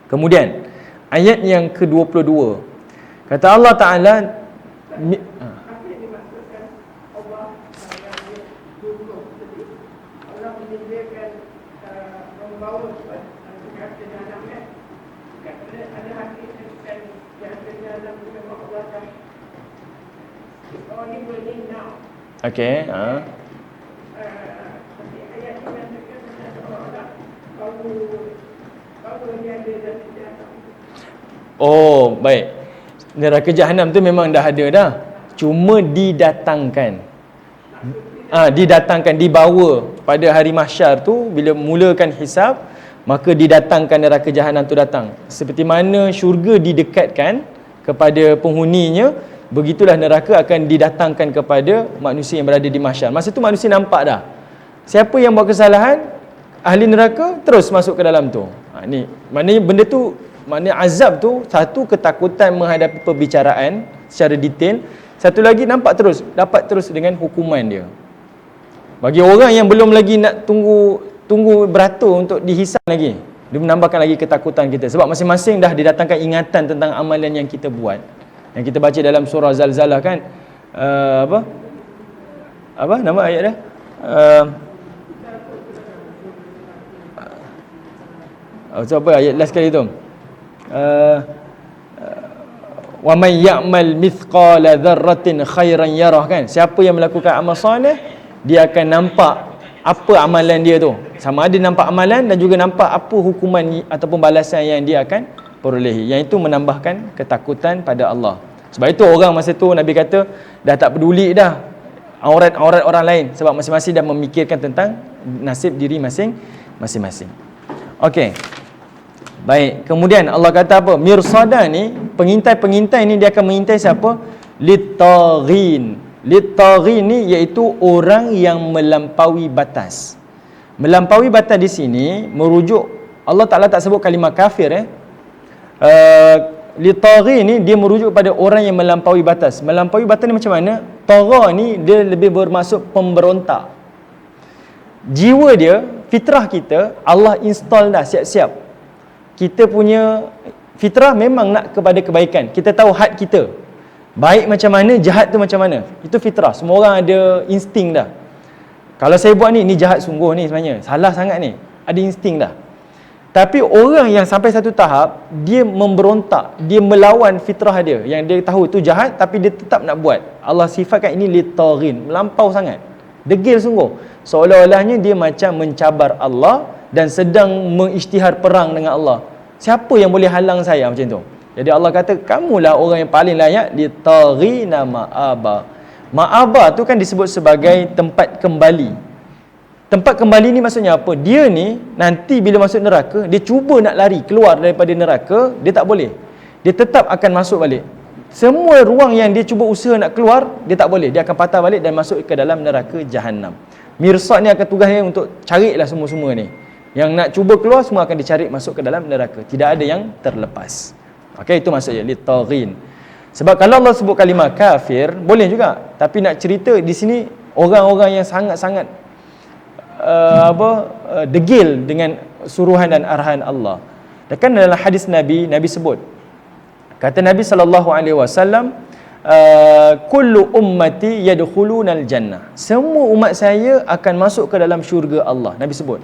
Kemudian ayat yang ke-22 kata Allah Ta'ala Apa yang dimaksudkan Allah yang dia dulu? Jadi Allah menyediakan membawa kepada Jahannam kan? Ada hakikatkan Jahannam itu memang Allah dah only burning now. okey, Ayat yang menyatakan Allah bahawa dia ada dan tidak. oh baik, neraka Jahannam tu memang dah ada dah, cuma didatangkan. Didatangkan, dibawa pada hari mahsyar tu, bila mulakan hisab, maka didatangkan neraka Jahannam tu datang. Seperti mana syurga didekatkan kepada penghuninya, begitulah neraka akan didatangkan kepada manusia yang berada di mahsyar. Masa tu manusia nampak dah siapa yang buat kesalahan, ahli neraka terus masuk ke dalam tu. Ni maknanya benda tu, maknanya azab tu, satu ketakutan menghadapi perbicaraan secara detail, satu lagi dapat terus dengan hukuman dia. Bagi orang yang belum lagi nak tunggu beratur untuk dihisab lagi, dia menambahkan lagi ketakutan kita, sebab masing-masing dah didatangkan ingatan tentang amalan yang kita buat. Yang kita baca dalam surah Zalzalah kan, apa nama ayat dia? Apa ayat last kali tu? Wa may ya'mal mithqala dzarratin khairan yarah kan. Siapa yang melakukan amal soleh, dia akan nampak apa amalan dia tu. Sama ada nampak amalan dan juga nampak apa hukuman ataupun balasan yang dia akan perolehi. Yang itu menambahkan ketakutan pada Allah. Sebab itu orang masa tu Nabi kata dah tak peduli dah aurat-aurat orang lain, sebab masing-masing dah memikirkan tentang nasib diri masing-masing. Okey. Baik, kemudian Allah kata apa? Mirsada ni, pengintai-pengintai ni dia akan mengintai siapa? Litaghin. Litaghin ni iaitu orang yang melampaui batas. Melampaui batas di sini merujuk, Allah Ta'ala tak sebut kalimah kafir Litaghin ni dia merujuk pada orang yang melampaui batas. Melampaui batas ni macam mana? Tagha ni dia lebih bermaksud pemberontak. Jiwa dia, fitrah kita, Allah install dah siap-siap. Kita punya fitrah memang nak kepada kebaikan. Kita tahu had kita, baik macam mana, jahat tu macam mana. Itu fitrah. Semua orang ada insting dah. Kalau saya buat ni jahat sungguh ni sebenarnya, salah sangat ni. Ada insting dah. Tapi orang yang sampai satu tahap, dia memberontak, dia melawan fitrah dia, yang dia tahu tu jahat tapi dia tetap nak buat. Allah sifatkan ini litaghin, melampau sangat, degil sungguh. Seolah-olahnya dia macam mencabar Allah dan sedang mengisytihar perang dengan Allah. Siapa yang boleh halang saya macam tu? Jadi Allah kata, kamulah orang yang paling layak litaghina ma'aba. Ma'aba tu kan disebut sebagai tempat kembali. Tempat kembali ni maksudnya apa? Dia ni nanti bila masuk neraka, dia cuba nak lari keluar daripada neraka, dia tak boleh. Dia tetap akan masuk balik. Semua ruang yang dia cuba usaha nak keluar, dia tak boleh. Dia akan patah balik dan masuk ke dalam neraka Jahannam. Mirsad ni akan tugasnya untuk carilah semua-semua ni. Yang nak cuba keluar semua akan dicari masuk ke dalam neraka. Tidak ada yang terlepas. Okey, itu maksudnya litaghin. Sebab kalau Allah sebut kalimah kafir, boleh juga. Tapi nak cerita di sini orang-orang yang sangat-sangat degil dengan suruhan dan arahan Allah. Dan kan dalam hadis Nabi sebut, kata Nabi SAW, kullu ummati yadkhulunal jannah. Semua umat saya akan masuk ke dalam syurga Allah. Nabi sebut.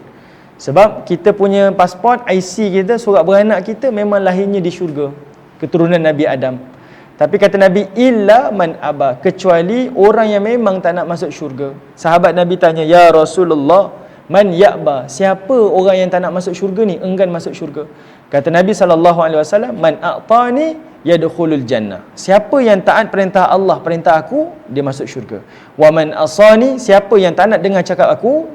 Sebab kita punya pasport, IC kita, surat beranak kita memang lahirnya di syurga, keturunan Nabi Adam. Tapi kata Nabi, illa man aba, kecuali orang yang memang tak nak masuk syurga. Sahabat Nabi tanya, ya Rasulullah, man ya'ba, siapa orang yang tak nak masuk syurga ni, enggan masuk syurga? Kata Nabi SAW, man a'tani yadkhulul jannah. Siapa yang taat perintah Allah, perintah aku, dia masuk syurga. Wa man asani, siapa yang tak nak dengar cakap aku,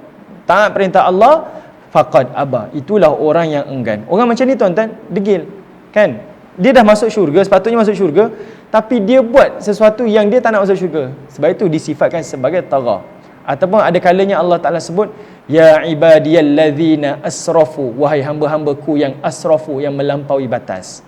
taat perintah Allah, faqad aba, itulah orang yang enggan. Orang macam ni tuan-tuan, degil, kan? Dia dah masuk syurga, sepatutnya masuk syurga, tapi dia buat sesuatu yang dia tak nak masuk syurga. Sebab itu disifatkan sebagai tagha. Ataupun ada kalanya Allah Ta'ala sebut, ya ibadiyallazina asrafu, wahai hamba-hambaku yang asrafu, yang melampaui batas.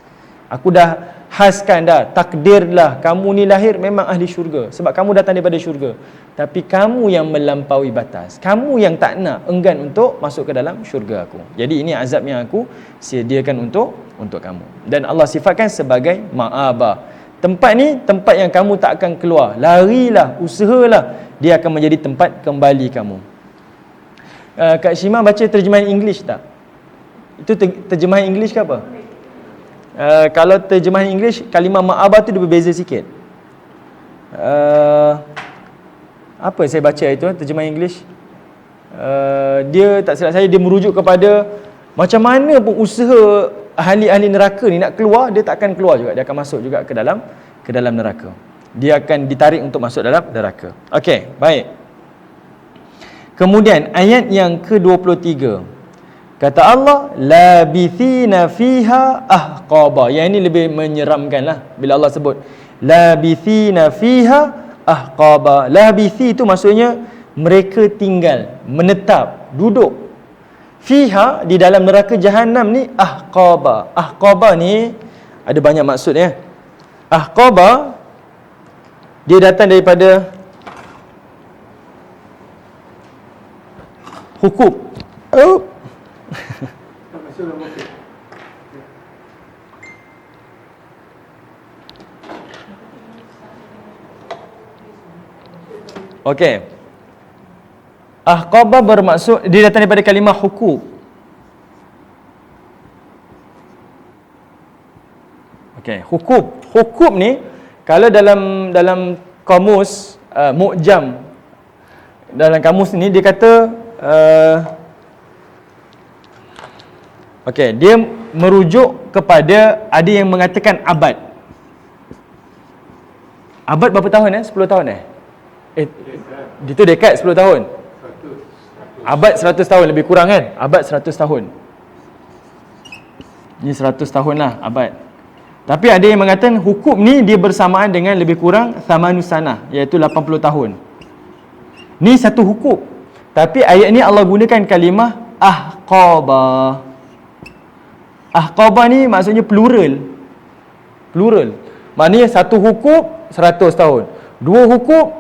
Aku dah haskan dah, takdirlah kamu ni lahir memang ahli syurga, sebab kamu datang daripada syurga. Tapi kamu yang melampaui batas, kamu yang tak nak, enggan untuk masuk ke dalam syurga aku. Jadi ini azab yang aku sediakan untuk kamu. Dan Allah sifatkan sebagai ma'aba. Tempat ni tempat yang kamu tak akan keluar. Larilah, usahalah, dia akan menjadi tempat kembali kamu. Kak Shima baca terjemahan English tak? Itu terjemahan English ke apa? Kalau terjemahan English, kalimah ma'aba tu dia berbeza sikit. Apa saya baca itu terjemahan English? Dia tak silap saya, dia merujuk kepada macam mana pun usaha ahli-ahli neraka ni nak keluar, dia tak akan keluar juga, dia akan masuk juga ke dalam neraka. Dia akan ditarik untuk masuk dalam neraka. Okey, baik. Kemudian ayat yang ke-23, kata Allah, labithina fiha ahqaba. Yang ini lebih menyeramkanlah bila Allah sebut labithina fiha ahqaba. Labithi itu maksudnya mereka tinggal, menetap, duduk fiha, di dalam neraka jahanam ni, ahqaba. Ahqaba ni ada banyak maksud ya. Ahqaba dia datang daripada hukum. Okey. Ahqaba bermaksud, dia datang daripada kalimah hukum. Okey, hukum. Hukum ni kalau dalam kamus mu'jam, dalam kamus ni dia kata okey, dia merujuk kepada, ada yang mengatakan abad. Abad berapa tahun 10 tahun itu dekad 10 tahun. Abad 100 tahun lebih kurang kan? Abad 100 tahun. Ni 100 tahun lah abad. Tapi ada yang mengatakan hukum ni dia bersamaan dengan lebih kurang thamanus sanah, iaitu 80 tahun. Ni satu hukum. Tapi ayat ni Allah gunakan kalimah ahqaba. Ahqaba ni maksudnya plural. Plural. Maknanya satu hukum 100 tahun. Dua hukum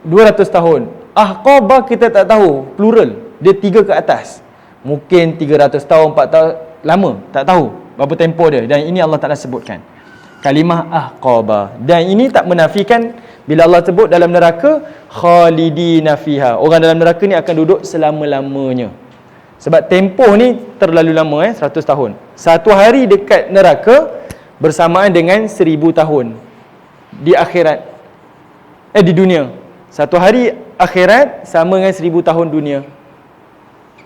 200 tahun. Ahqaba kita tak tahu, plural. Dia 3 ke atas. Mungkin 300 tahun, 4 tahun, lama, tak tahu berapa tempoh dia. Dan ini Allah Ta'ala sebutkan kalimah ahqaba. Dan ini tak menafikan bila Allah sebut dalam neraka khalidina fiha, orang dalam neraka ni akan duduk selama-lamanya. Sebab tempoh ni terlalu lama 100 tahun. Satu hari dekat neraka bersamaan dengan 1000 tahun di akhirat. Di dunia. Satu hari akhirat sama dengan 1000 tahun dunia.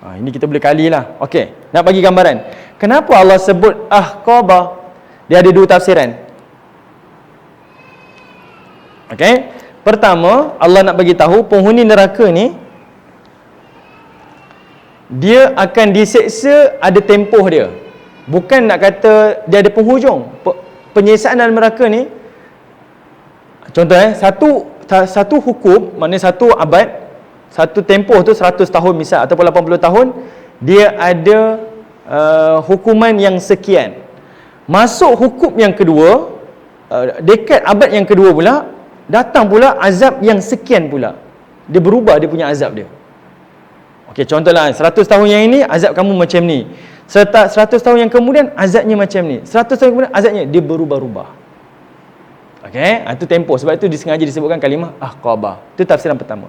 Ini kita boleh kalilah. Okey, nak bagi gambaran. Kenapa Allah sebut ahqaba? Dia ada dua tafsiran. Okey. Pertama, Allah nak bagi tahu penghuni neraka ni dia akan diseksa, ada tempoh dia. Bukan nak kata dia ada penghujung. Penyiksaan dalam neraka ni, contoh satu hukum, maknanya satu abad, satu tempoh tu 100 tahun misal, ataupun 80 tahun, dia ada hukuman yang sekian. Masuk hukum yang kedua, dekad abad yang kedua pula, datang pula azab yang sekian pula. Dia berubah dia punya azab dia. Okey, contohlah 100 tahun yang ini azab kamu macam ni. 100 tahun yang kemudian azabnya macam ni. 100 tahun kemudian azabnya dia berubah-ubah. Okey, itu tempoh. Sebab itu disengaja disebutkan kalimah ahqabah. Itu tafsiran pertama.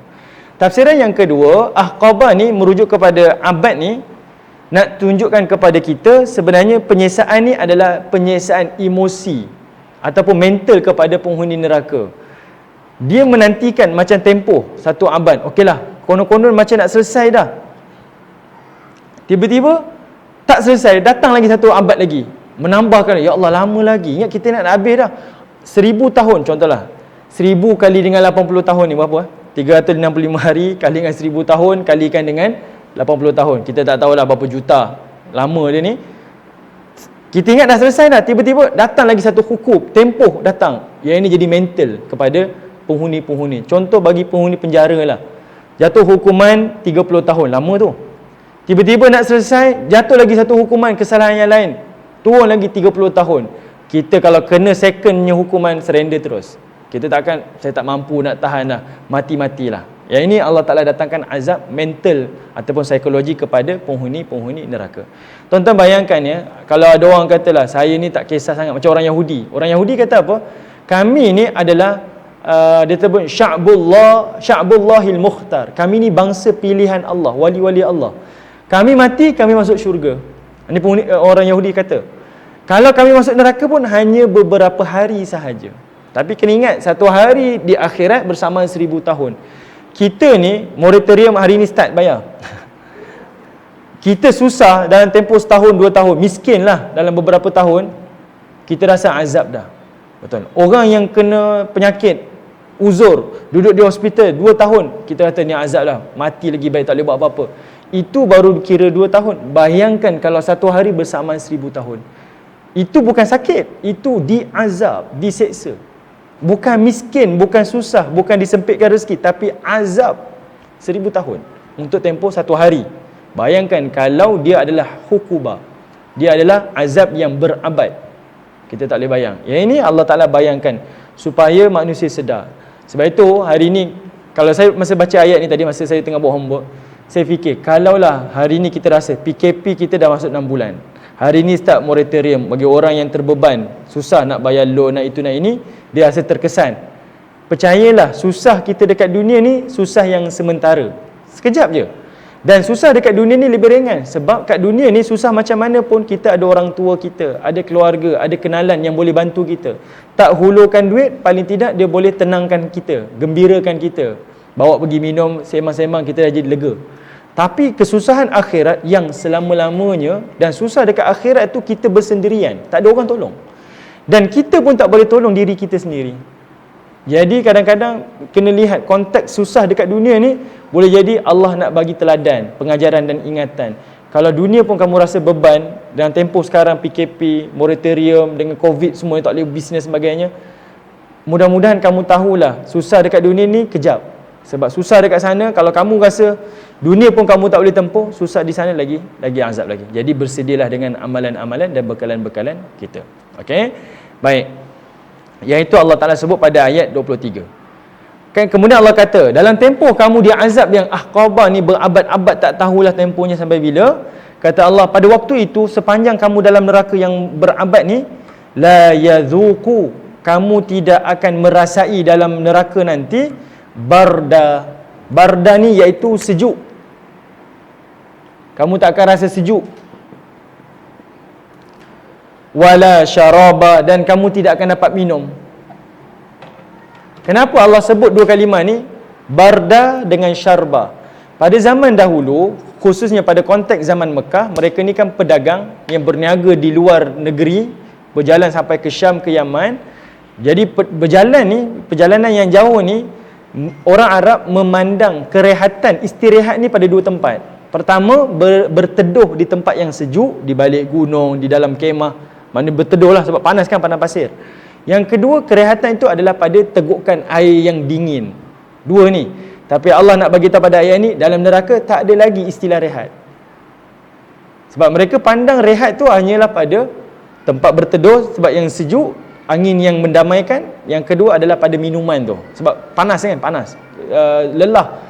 Tafsiran yang kedua, ahqabah ni merujuk kepada abad ni, nak tunjukkan kepada kita sebenarnya penyiksaan ni adalah penyiksaan emosi ataupun mental kepada penghuni neraka. Dia menantikan macam tempoh satu abad. Okeylah, konon-konon macam nak selesai dah. Tiba-tiba tak selesai, datang lagi satu abad lagi. Menambahkan, ya Allah lama lagi. Ingat kita nak habis dah. 1000 tahun contohlah. 1000 kali dengan 80 tahun ni berapa? 365 hari kali dengan 1000 tahun kalikan dengan 80 tahun. Kita tak tahulah berapa juta lama dia ni. Kita ingat dah selesai dah, tiba-tiba datang lagi satu hukum, tempoh datang. Yang ini jadi mental kepada penghuni-penghuni. Contoh bagi penghuni penjara lah. Jatuh hukuman 30 tahun, lama tu. Tiba-tiba nak selesai, jatuh lagi satu hukuman kesalahan yang lain. Turun lagi 30 tahun. Kita kalau kena secondnya hukuman, surrender terus. Kita takkan, saya tak mampu nak tahan dah, mati-matilah. Yang ini Allah Ta'ala datangkan azab mental ataupun psikologi kepada penghuni-penghuni neraka. Tuan-tuan bayangkan ya, kalau ada orang katalah, saya ni tak kisah sangat, macam orang Yahudi. Orang Yahudi kata apa? Kami ni adalah dia sebut sya'bullahil mukhtar. Kami ni bangsa pilihan Allah, wali-wali Allah. Kami mati, kami masuk syurga. Ini orang Yahudi kata. Kalau kami masuk neraka pun hanya beberapa hari sahaja. Tapi kena ingat, satu hari di akhirat bersama 1000 tahun. Kita ni moratorium hari ni start bayar. Kita susah dalam tempoh setahun, 2 tahun, miskin lah dalam beberapa tahun, kita rasa azab dah. Betul. Orang yang kena penyakit uzur, duduk di hospital 2 tahun, kita kata ni azab lah, mati lagi baik, tak boleh buat apa-apa. Itu baru kira 2 tahun. Bayangkan kalau satu hari bersamaan 1000 tahun. Itu bukan sakit, itu diazab, diseksa. Bukan miskin, bukan susah, bukan disempitkan rezeki, tapi azab 1000 tahun untuk tempoh satu hari. Bayangkan kalau dia adalah hukubah, dia adalah azab yang berabad. Kita tak boleh bayang. Yang ini Allah Ta'ala bayangkan supaya manusia sedar. Sebab itu hari ini, kalau saya masa baca ayat ni tadi, masa saya tengah buat homework, saya fikir, kalaulah hari ni kita rasa PKP kita dah masuk 6 bulan, hari ni start moratorium bagi orang yang terbeban, susah nak bayar loan, nak itu nak ini, dia rasa terkesan. Percayalah, susah kita dekat dunia ni susah yang sementara, sekejap je. Dan susah dekat dunia ni lebih ringan, sebab kat dunia ni susah macam mana pun kita ada orang tua kita, ada keluarga, ada kenalan yang boleh bantu kita. Tak hulurkan duit, paling tidak dia boleh tenangkan kita, gembirakan kita, bawa pergi minum, semang-semang, kita dah jadi lega. Tapi kesusahan akhirat yang selama-lamanya, dan susah dekat akhirat tu kita bersendirian, tak ada orang tolong. Dan kita pun tak boleh tolong diri kita sendiri. Jadi kadang-kadang kena lihat konteks susah dekat dunia ni, boleh jadi Allah nak bagi teladan, pengajaran dan ingatan. Kalau dunia pun kamu rasa beban, dalam tempoh sekarang PKP, moratorium, dengan COVID semua tak boleh bisnes sebagainya, mudah-mudahan kamu tahulah, susah dekat dunia ni kejap. Sebab susah dekat sana, kalau kamu rasa dunia pun kamu tak boleh tempuh, susah di sana lagi azab lagi. Jadi bersedialah dengan amalan-amalan dan bekalan-bekalan kita. Okey? Baik. Yang itu Allah Ta'ala sebut pada ayat 23. Kan kemudian Allah kata, dalam tempoh kamu dia azab yang ahqabah ni berabad-abad, tak tahulah tempohnya sampai bila. Kata Allah, pada waktu itu sepanjang kamu dalam neraka yang berabad ni, la yadhuqu, kamu tidak akan merasai dalam neraka nanti barda. Barda ni iaitu sejuk. Kamu tak akan rasa sejuk. Wala syaraba, dan kamu tidak akan dapat minum. Kenapa Allah sebut dua kalimah ni, barda dengan syarba? Pada zaman dahulu, khususnya pada konteks zaman Mekah, mereka ni kan pedagang yang berniaga di luar negeri, berjalan sampai ke Syam, ke Yaman. Jadi berjalan ni, perjalanan yang jauh ni, orang Arab memandang kerehatan, istirahat ni pada dua tempat. Pertama, berteduh di tempat yang sejuk, di balik gunung, di dalam kemah. Mana berteduh lah, sebab panas kan, padang pasir. Yang kedua, kerehatan itu adalah pada tegukan air yang dingin. Dua ni. Tapi Allah nak bagi tahu pada ayat ni, dalam neraka tak ada lagi istilah rehat. Sebab mereka pandang rehat tu hanyalah pada tempat berteduh, sebab yang sejuk, angin yang mendamaikan. Yang kedua adalah pada minuman tu. Sebab panas kan, panas. Lelah,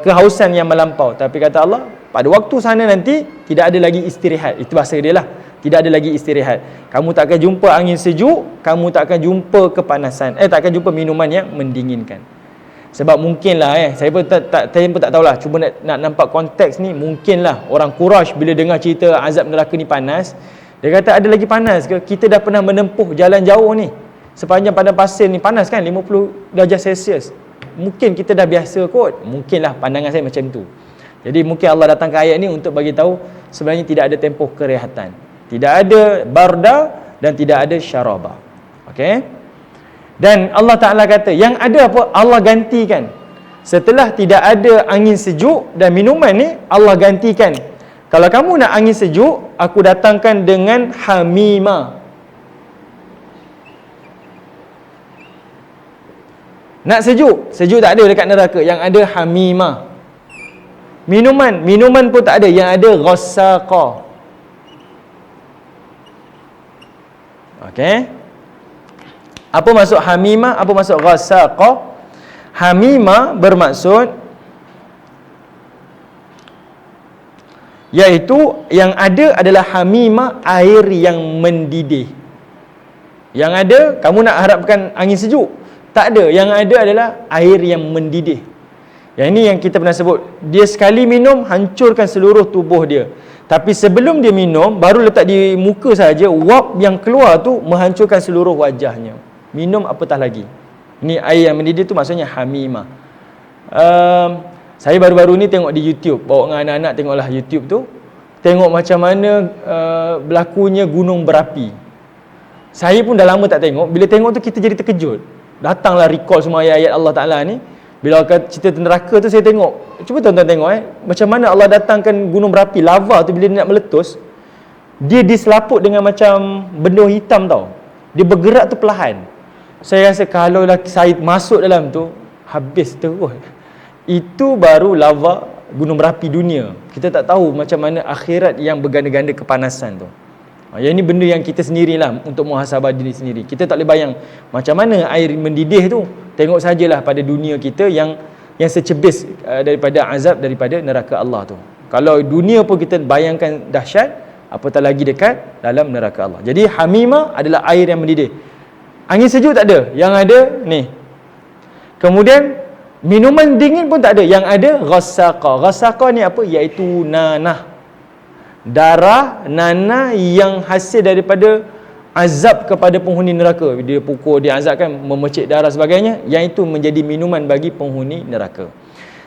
kehausan yang melampau. Tapi kata Allah, pada waktu sana nanti tidak ada lagi istirahat. Itu bahasa dia lah. Tidak ada lagi istirahat. Kamu tak akan jumpa angin sejuk, kamu tak akan jumpa kepanasan. Tak akan jumpa minuman yang mendinginkan. Sebab mungkinlah saya pun tak tahulah, cuba nak nampak konteks ni. Mungkinlah orang Quraisy bila dengar cerita azab neraka ni panas, dia kata ada lagi panas ke? Kita dah pernah menempuh jalan jauh ni. Sepanjang padang pasir ni panas kan, 50 darjah Celsius. Mungkin kita dah biasa kot. Mungkinlah pandangan saya macam tu. Jadi mungkin Allah datang ke ayat ni untuk bagi tahu sebenarnya tidak ada tempoh kerehatan. Tidak ada barda dan tidak ada syaraba. Okey? Dan Allah Ta'ala kata, yang ada apa? Allah gantikan. Setelah tidak ada angin sejuk dan minuman ni, Allah gantikan. Kalau kamu nak angin sejuk, aku datangkan dengan hamima. Nak sejuk? Sejuk tak ada dekat neraka. Yang ada hamima. Minuman pun tak ada. Yang ada ghassaqa. Okey. Apa maksud hamima? Apa maksud ghassaqa? Hamima bermaksud iaitu yang ada adalah hamima, air yang mendidih. Yang ada, kamu nak harapkan angin sejuk? Tak ada. Yang ada adalah air yang mendidih. Yang ini yang kita pernah sebut. Dia sekali minum, hancurkan seluruh tubuh dia. Tapi sebelum dia minum, baru letak di muka saja, wap yang keluar tu menghancurkan seluruh wajahnya. Minum apatah lagi. Ini air yang mendidih tu maksudnya hamimah. Saya baru-baru ni tengok di YouTube. Bawa dengan anak-anak tengoklah YouTube tu. Tengok macam mana berlakunya gunung berapi. Saya pun dah lama tak tengok. Bila tengok tu kita jadi terkejut. Datanglah recall semua ayat-ayat Allah Ta'ala ni. Bila cerita neraka tu saya tengok. Cuba tuan-tuan tengok macam mana Allah datangkan gunung berapi, lava tu bila dia nak meletus, dia diselaput dengan macam benda hitam tau. Dia bergerak tu perlahan. Saya rasa kalau saya masuk dalam tu, habis terus. Itu baru lava gunung berapi dunia. Kita tak tahu macam mana akhirat yang berganda-ganda kepanasan tu. Yang ini benda yang kita sendirilah untuk muhasabah diri sendiri. Kita tak boleh bayang macam mana air mendidih tu. Tengok sajalah pada dunia kita yang secebis daripada azab daripada neraka Allah tu. Kalau dunia pun kita bayangkan dahsyat, apatah lagi dekat dalam neraka Allah. Jadi hamimah adalah air yang mendidih. Angin sejuk tak ada. Yang ada ni. Kemudian minuman dingin pun tak ada. Yang ada ghassaqa. Ghassaqa ni apa? Iaitu nanah. Darah, nanah yang hasil daripada azab kepada penghuni neraka. Dia pukul, dia azabkan, memercik darah sebagainya. Yang itu menjadi minuman bagi penghuni neraka.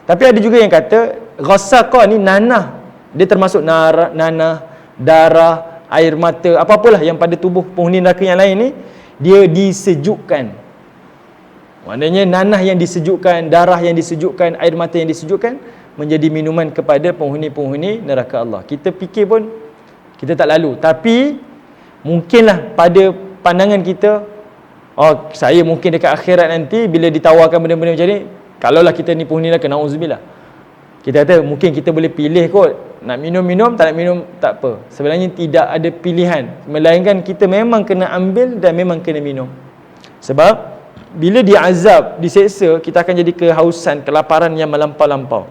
Tapi ada juga yang kata ghassaqa ni nanah. Dia termasuk nanah, darah, air mata, apa-apalah yang pada tubuh penghuni neraka yang lain ni, dia disejukkan. Maknanya nanah yang disejukkan, darah yang disejukkan, air mata yang disejukkan menjadi minuman kepada penghuni-penghuni neraka Allah. Kita fikir pun kita tak lalu. Tapi mungkinlah pada pandangan kita, saya mungkin dekat akhirat nanti bila ditawarkan benda-benda macam ni, kalaulah kita ni penghuni neraka, na'udzubillah, kita kata mungkin kita boleh pilih kot, nak minum-minum, tak nak minum tak apa. Sebenarnya tidak ada pilihan, melainkan kita memang kena ambil dan memang kena minum. Sebab bila diazab, diseksa, kita akan jadi kehausan, kelaparan yang melampau-lampau.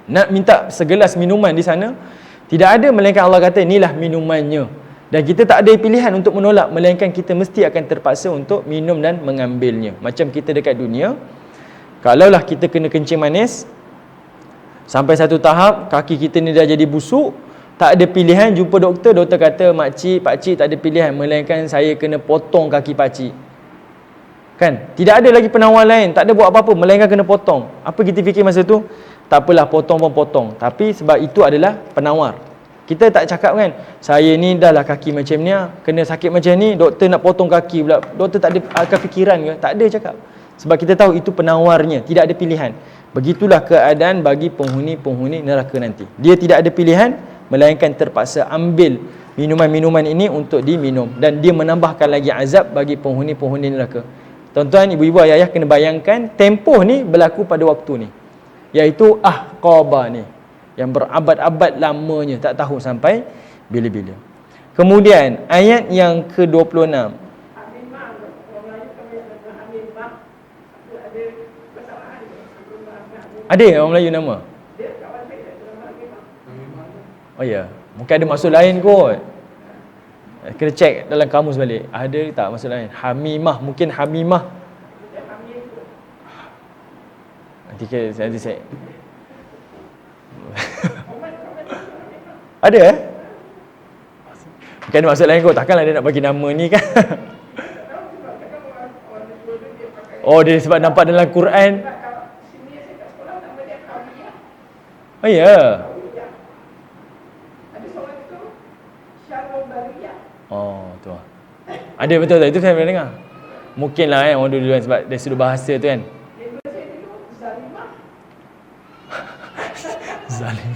Nak minta segelas minuman di sana, tidak ada, melainkan Allah kata inilah minumannya. Dan kita tak ada pilihan untuk menolak, melainkan kita mesti akan terpaksa untuk minum dan mengambilnya. Macam kita dekat dunia, kalaulah kita kena kencing manis, sampai satu tahap kaki kita ni dah jadi busuk, tak ada pilihan, jumpa doktor, doktor kata makcik, pakcik tak ada pilihan, melainkan saya kena potong kaki pakcik. Kan? Tidak ada lagi penawar lain, tak ada buat apa-apa, melainkan kena potong. Apa kita fikir masa tu? Tak apalah, potong pun potong. Tapi sebab itu adalah penawar. Kita tak cakap kan, saya ni dah lah kaki macam ni, kena sakit macam ni, doktor nak potong kaki pula. Doktor tak ada fikiran ke? Tak ada cakap. Sebab kita tahu itu penawarnya, tidak ada pilihan. Begitulah keadaan bagi penghuni-penghuni neraka nanti. Dia tidak ada pilihan, melainkan terpaksa ambil minuman-minuman ini untuk diminum. Dan dia menambahkan lagi azab bagi penghuni-penghuni neraka. Tuan-tuan, ibu-ibu, ayah-ayah kena bayangkan tempoh ni berlaku pada waktu ni, iaitu ahqaba ni, yang berabad-abad lamanya, tak tahu sampai bila-bila. Kemudian ayat yang ke-26. Hamimah, orang Melayu kami ada Hamimah. Ada kesalahan dia. Ada orang Melayu nama? Dia kawan saya nama Hamimah. Oh ya, mungkin ada maksud lain kot. Kena check dalam kamus balik. Ada tak maksud lain? Hamimah, mungkin Hamimah. Dia Hamim tu. Nanti saya ada Mungkin ada maksud lain kot. Takkanlah dia nak bagi nama ni kan. Oh, dia sebab nampak dalam Quran. Sini saya kat sekolah nama dia Hamiyah. Oh ya. Ada seorang tu Syarul Bariyah. Oh, tu lah. Ada betul tak? Itu saya pernah dengar. Mungkin lah orang dulu kan, sebab dari sudut bahasa tu kan. Neighbor saya dulu Zalimah. Zalim.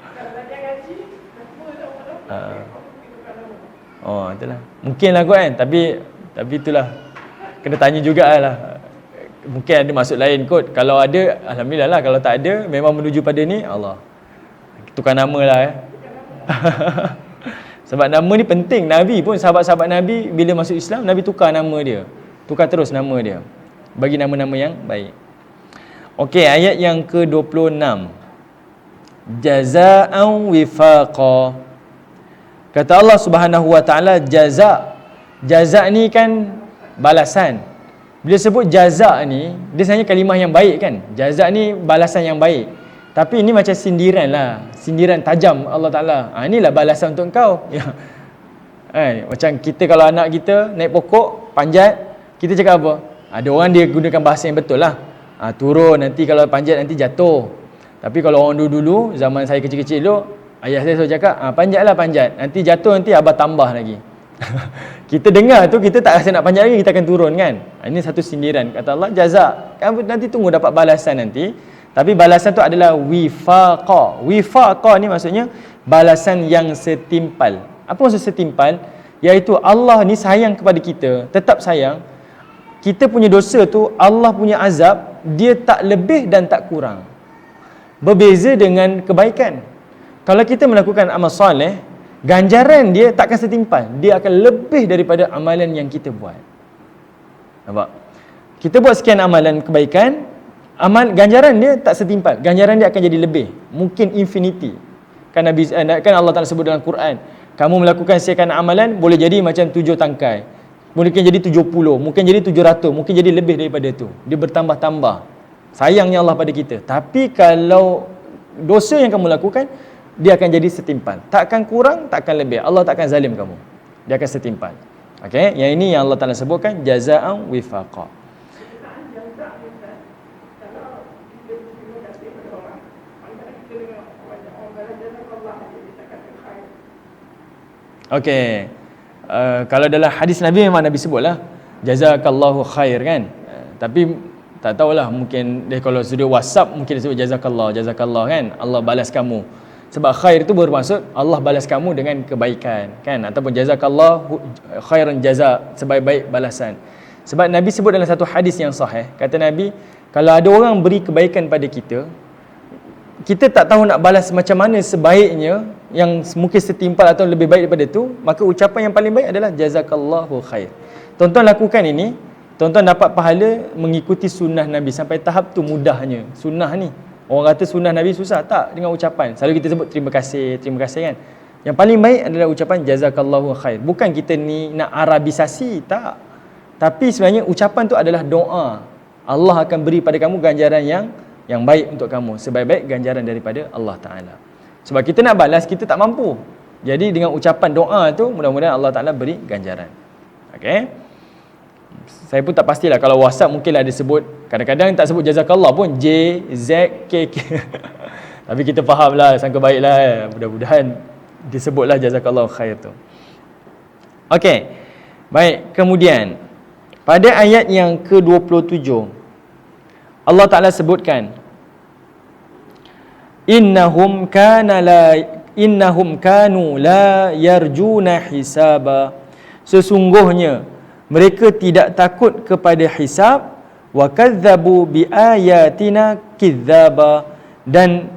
Kalau belajar ngaji, nama tu orang Oh, itulah. Mungkin lah kot kan. Tapi itulah. Kena tanya jugalah. Mungkin ada maksud lain kot. Kalau ada, alhamdulillah lah. Kalau tak ada, memang menuju pada ni, Allah. Tukar nama lah Sebab nama ni penting. Nabi pun, sahabat-sahabat Nabi bila masuk Islam, Nabi tukar nama dia. Tukar terus nama dia. Bagi nama-nama yang baik. Okey, ayat yang ke-26. Jaza'an wifaqa. Kata Allah Subhanahu wa taala, jaza'. Jaza' ni kan balasan. Bila sebut jaza' ni, dia sebenarnya kalimah yang baik kan. Jaza' ni balasan yang baik. Tapi ini macam sindiran lah. Sindiran tajam Allah Ta'ala. Inilah balasan untuk engkau. Ya. Macam kita kalau anak kita naik pokok, panjat, kita cakap apa? Ada orang dia gunakan bahasa yang betul lah. Turun, nanti kalau panjat nanti jatuh. Tapi kalau orang dulu-dulu, zaman saya kecil-kecil dulu, ayah saya selalu cakap, panjatlah panjat. Nanti jatuh, nanti abah tambah lagi. Kita dengar tu, kita tak rasa nak panjat lagi, kita akan turun kan. Ini satu sindiran. Kata Allah, jaza'. Nanti tunggu dapat balasan nanti. Tapi balasan tu adalah wifaqa. Wifaqa ni maksudnya balasan yang setimpal. Apa maksud setimpal? Iaitu Allah ni sayang kepada kita, tetap sayang. Kita punya dosa tu, Allah punya azab, dia tak lebih dan tak kurang. Berbeza dengan kebaikan. Kalau kita melakukan amal soleh, ganjaran dia takkan setimpal. Dia akan lebih daripada amalan yang kita buat. Nampak? Kita buat sekian amalan kebaikan, ganjaran dia tak setimpal. Ganjaran dia akan jadi lebih. Mungkin infinity. Kan Allah Ta'ala sebut dalam Quran, kamu melakukan sekian amalan, boleh jadi macam 7 tangkai. Mungkin jadi 70, mungkin jadi 700, mungkin jadi lebih daripada tu. Dia bertambah-tambah. Sayangnya Allah pada kita. Tapi kalau dosa yang kamu lakukan, dia akan jadi setimpal. Takkan kurang, takkan lebih. Allah takkan zalim kamu. Dia akan setimpal. Okey, yang ini yang Allah Ta'ala sebutkan jaza'an wifaqa. Okey. Kalau dalam hadis Nabi memang Nabi sebutlah jazakallahu khair kan. Tapi tak tahulah, mungkin dia kalau studio WhatsApp mungkin dia sebut jazakallah kan. Allah balas kamu. Sebab khair itu bermaksud Allah balas kamu dengan kebaikan kan, ataupun jazakallahu khairan jaza, sebaik-baik balasan. Sebab Nabi sebut dalam satu hadis yang sahih, kata Nabi, kalau ada orang beri kebaikan pada kita, kita tak tahu nak balas macam mana sebaiknya, yang mungkin setimpal atau lebih baik daripada itu, maka ucapan yang paling baik adalah jazakallahu khair. Tuan-tuan lakukan ini, tuan-tuan dapat pahala mengikuti sunnah Nabi. Sampai tahap tu mudahnya sunnah ni. Orang kata sunnah Nabi susah, tak, dengan ucapan. Selalu kita sebut terima kasih kan. Yang paling baik adalah ucapan jazakallahu khair. Bukan kita ni nak arabisasi, tak. Tapi sebenarnya ucapan tu adalah doa. Allah akan beri pada kamu ganjaran yang baik untuk kamu, sebaik-baik ganjaran daripada Allah Ta'ala. Sebab kita nak balas, kita tak mampu. Jadi dengan ucapan doa tu, mudah-mudahan Allah Ta'ala beri ganjaran. Okey. Saya pun tak pastilah. Kalau WhatsApp mungkinlah dia sebut, kadang-kadang tak sebut jazakallah pun, J, Z, K, K. Tapi kita fahamlah, sangka baiklah. Mudah-mudahan disebutlah jazakallah khair tu. Okey. Baik, kemudian pada ayat yang ke-27 Allah Ta'ala sebutkan, Innahum kanu la yarjuna hisaba. Sesungguhnya mereka tidak takut kepada hisab, wa kadzabu bi ayatina kidzaba, dan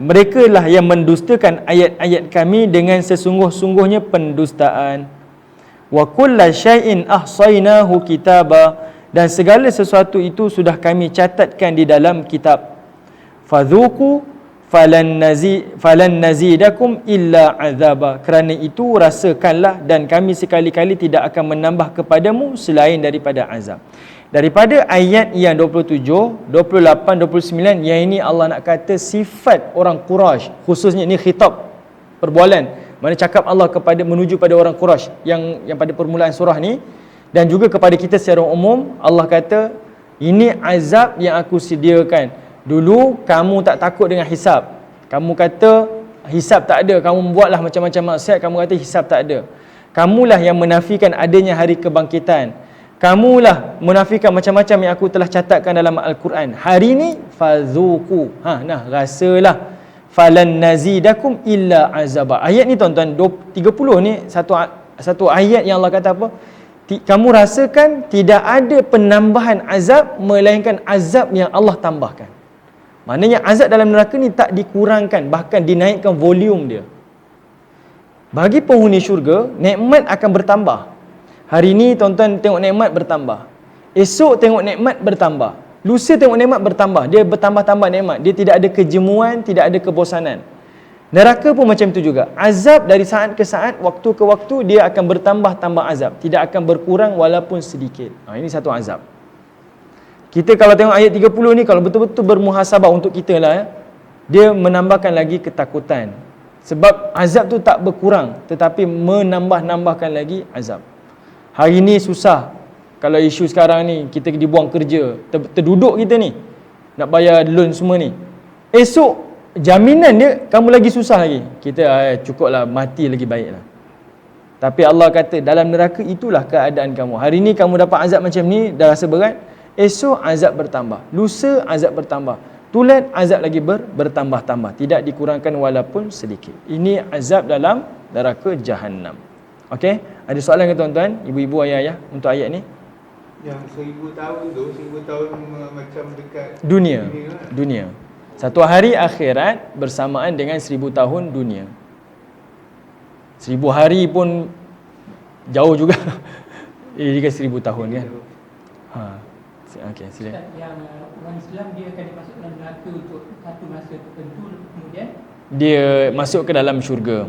mereka lah yang mendustakan ayat-ayat kami dengan sesungguh-sungguhnya pendustaan. Wa kulla syai'in ahsaynahu kitaba, dan segala sesuatu itu sudah kami catatkan di dalam kitab. Fadhuku falan nazidakum illa azaba, kerana itu rasakanlah dan kami sekali-kali tidak akan menambah kepadamu selain daripada azab. Daripada ayat yang 27, 28, 29, yang ini Allah nak kata sifat orang Quraisy, khususnya ini khitab perbualan, mana cakap Allah menuju pada orang Quraisy yang pada permulaan surah ni, dan juga kepada kita secara umum. Allah kata, ini azab yang aku sediakan. Dulu kamu tak takut dengan hisab. Kamu kata hisab tak ada, kamu buatlah macam-macam maksiat, kamu kata hisab tak ada. Kamulah yang menafikan adanya hari kebangkitan. Kamulah menafikan macam-macam yang aku telah catatkan dalam Al-Quran. Hari ni fadhuku, rasalah, falan nazidakum illa azaba. Ayat ni tuan-tuan 30 ni satu ayat yang Allah kata apa? Kamu rasakan tidak ada penambahan azab melainkan azab yang Allah tambahkan. Maknanya azab dalam neraka ni tak dikurangkan, bahkan dinaikkan volume dia. Bagi penghuni syurga, nikmat akan bertambah. Hari ni tuan-tuan tengok nikmat bertambah, esok tengok nikmat bertambah, lusa tengok nikmat bertambah. Dia bertambah-tambah nikmat. Dia tidak ada kejemuan, tidak ada kebosanan. Neraka pun macam itu juga. Azab dari saat ke saat, waktu ke waktu, dia akan bertambah-tambah azab, tidak akan berkurang walaupun sedikit. Ini satu azab. Kita kalau tengok ayat 30 ni, kalau betul-betul bermuhasabah untuk kita lah, dia menambahkan lagi ketakutan. Sebab azab tu tak berkurang, tetapi menambah-nambahkan lagi azab. Hari ni susah. Kalau isu sekarang ni, kita dibuang kerja, terduduk kita ni, nak bayar loan semua ni. Esok, jaminan dia, kamu lagi susah lagi. Kita cukuplah, mati lagi baiklah. Tapi Allah kata, dalam neraka itulah keadaan kamu. Hari ni kamu dapat azab macam ni, dah rasa berat. Esok azab bertambah, lusa azab bertambah, tulan azab lagi bertambah-tambah, tidak dikurangkan walaupun sedikit. Ini azab dalam neraka Jahannam. Okey, ada soalan ke tuan-tuan, ibu-ibu, ayah-ayah untuk ayat ni? Yang 1000 tahun tu, 1000 tahun macam dekat dunia. Satu hari akhirat bersamaan dengan 1000 tahun dunia. 1000 hari pun jauh juga. Jika 1000 tahun kan. Okey, sila. Yang orang Islam dia akan dimasuk dalam neraka untuk satu masa tertentu, kemudian dia masuk ke dalam syurga.